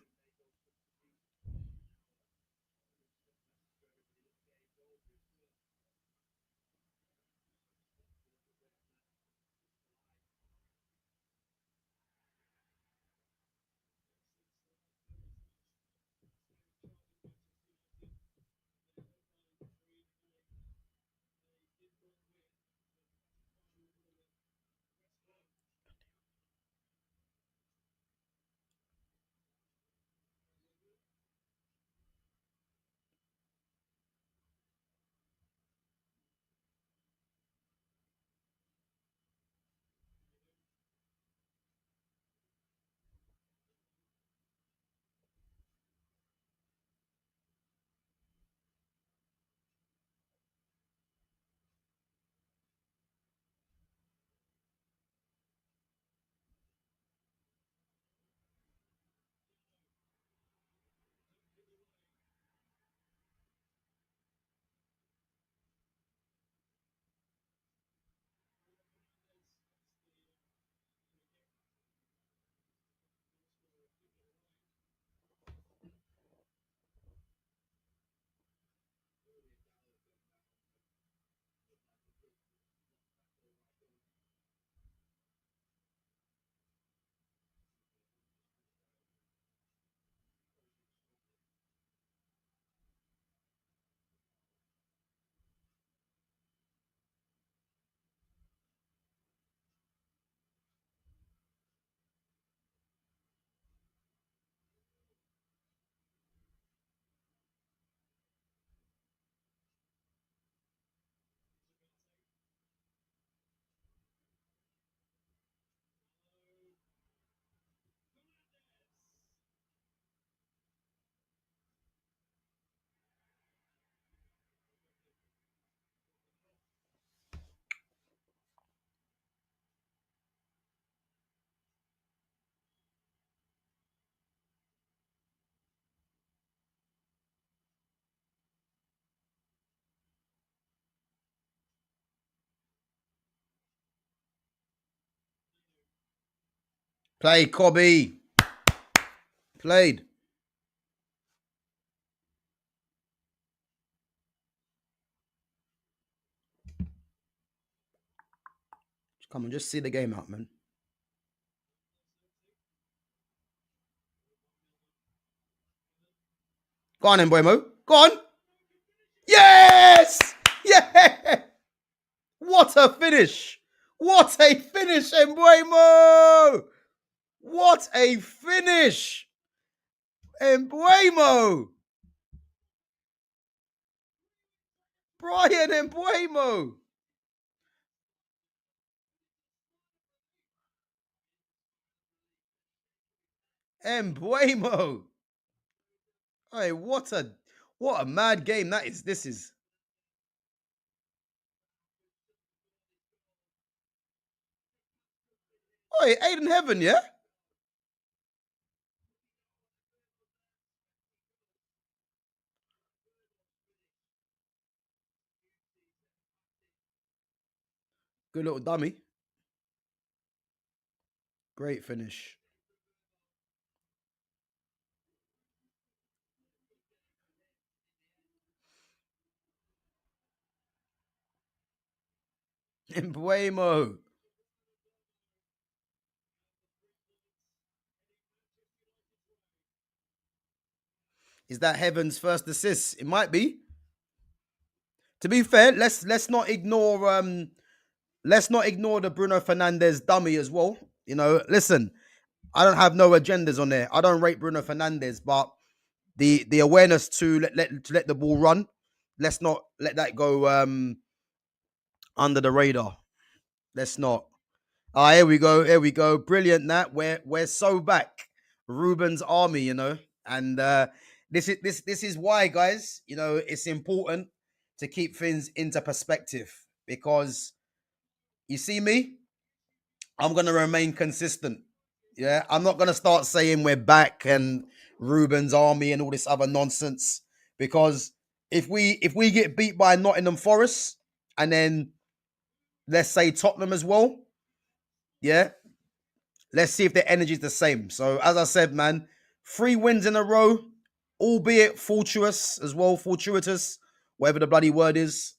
Play, Cobby. Played. Come on, just see the game out, man. Go on then, Boymo. Go on. Yes! Yeah! What a finish! What a finish, Embuemo! What a finish! Embuemo! Brian Embuemo! Embuemo! Hey, what a mad game that is. This is. Oh, Aiden Heaven, yeah. Good little dummy. Great finish. Embuemo. Is that Heaven's first assist? It might be. To be fair, let's not ignore let's not ignore the Bruno Fernandez dummy as well. You know, listen, I don't have no agendas on there. I don't rate Bruno Fernandez, but the awareness to let the ball run, let's not let that go under the radar. Let's not. Ah, here we go. Here we go. Brilliant. That we're so back. Ruben's army, you know, and this is why, guys. You know, it's important to keep things into perspective because you see me, I'm gonna remain consistent. Yeah, I'm not gonna start saying we're back and Ruben's army and all this other nonsense because if we get beat by Nottingham Forest and then let's say Tottenham as well, yeah, let's see if the energy is the same. So as I said, man, 3 wins in a row, albeit fortuitous as well, fortuitous, whatever the bloody word is.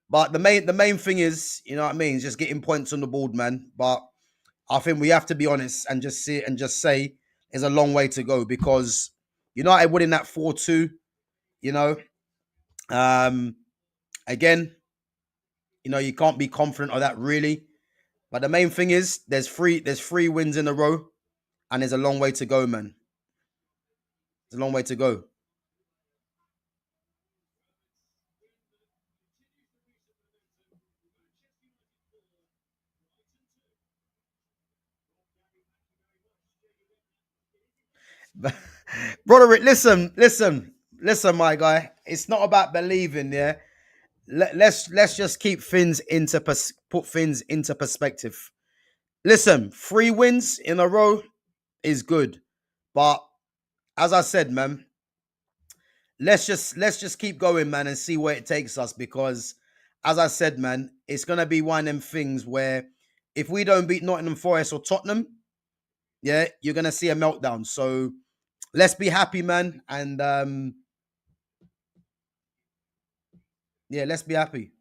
But the main thing is, you know what I mean, just getting points on the board, man. But I think we have to be honest and just see it and just say there's a long way to go because United winning that 4-2, you know, um, again, you can't be confident of that really. But the main thing is there's three wins in a row and there's a long way to go, man. There's a long way to go. Broderick, listen, my guy. It's not about believing, yeah. Let's just keep things into put things into perspective. Listen, 3 wins in a row is good, but as I said, man, let's just keep going, man, and see where it takes us. Because, as I said, man, it's gonna be one of them things where if we don't beat Nottingham Forest or Tottenham, yeah, you're gonna see a meltdown. So let's be happy, man, and yeah, let's be happy.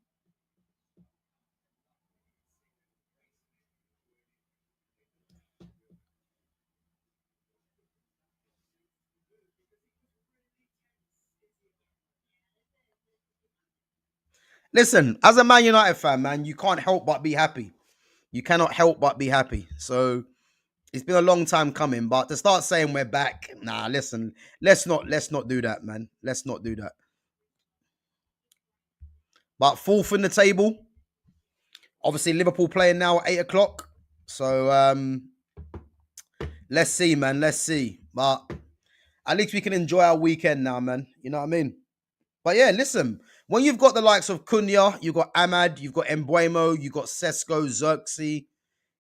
Listen, as a Man United fan, man, you can't help but be happy. You cannot help but be happy. So it's been a long time coming, but to start saying we're back, nah, listen, let's not do that, man. Let's not do that. But fourth in the table, obviously Liverpool playing now at 8 o'clock. So let's see, man. Let's see. But at least we can enjoy our weekend now, man. You know what I mean? But yeah, listen, when you've got the likes of Cunha, you've got Ahmad, you've got Embuemo, you've got Sesko, Xerxes,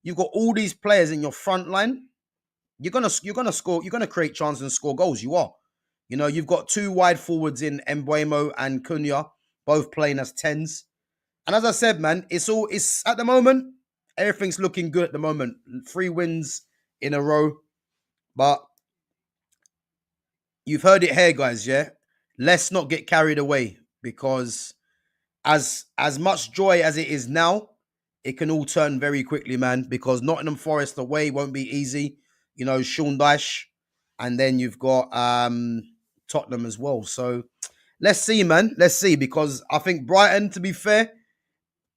you've got all these players in your front line. You're gonna score. You're gonna create chances and score goals. You are. You've got two wide forwards in Embuemo and Cunha, both playing as tens. And as I said, man, it's at the moment, everything's looking good at the moment. 3 wins in a row. But you've heard it here, guys, yeah? Let's not get carried away because as much joy as it is now, it can all turn very quickly, man, because Nottingham Forest away won't be easy. Sean Dyche, and then you've got Tottenham as well. So let's see, man. Let's see, because I think Brighton, to be fair,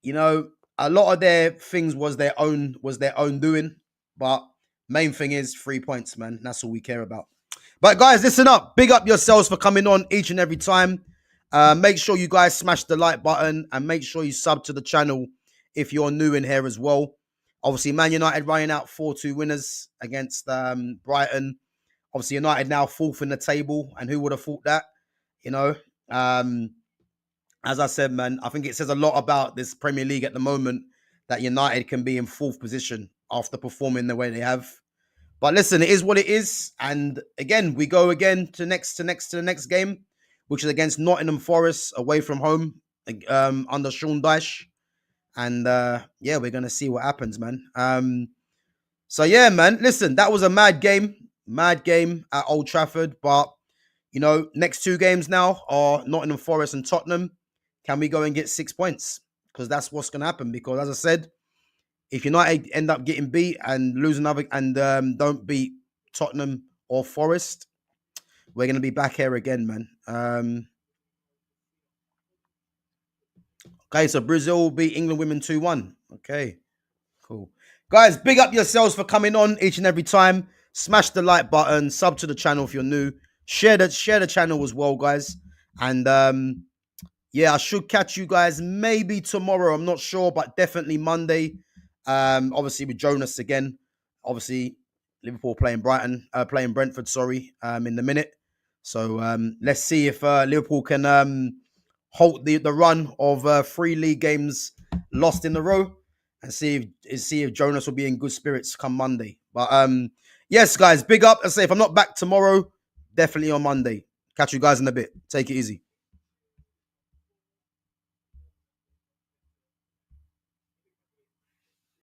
you know, a lot of their things was their own doing. But main thing is 3 points, man. That's all we care about. But guys, listen up. Big up yourselves for coming on each and every time. Make sure you guys smash the like button and make sure you sub to the channel if you're new in here as well. Obviously, Man United running out 4-2 winners against Brighton. Obviously, United now fourth in the table, and who would have thought that? You know, um, as I said, man, I think it says a lot about this Premier League at the moment that United can be in fourth position after performing the way they have. But listen, it is what it is. And again, we go again to the next game, which is against Nottingham Forest away from home, under Sean Dyche. And yeah, we're gonna see what happens, man. So yeah, man. Listen, that was a mad game at Old Trafford. But you know, next two games now are Nottingham Forest and Tottenham. Can we go and get 6 points? Because that's what's gonna happen. Because as I said, if United end up getting beat and lose another and don't beat Tottenham or Forest, we're gonna be back here again, man. Okay, so Brazil will beat England women 2-1. Okay. Cool. Guys, big up yourselves for coming on each and every time. Smash the like button, sub to the channel if you're new. Share the channel as well, guys. And yeah, I should catch you guys maybe tomorrow. I'm not sure, but definitely Monday. Obviously with Jonas again. Obviously, Liverpool playing Brentford, sorry, in the minute. So let's see if Liverpool can halt the run of 3 league games lost in a row. And see if Jonas will be in good spirits come Monday. But yes, guys, big up. I say if I'm not back tomorrow, definitely on Monday. Catch you guys in a bit. Take it easy.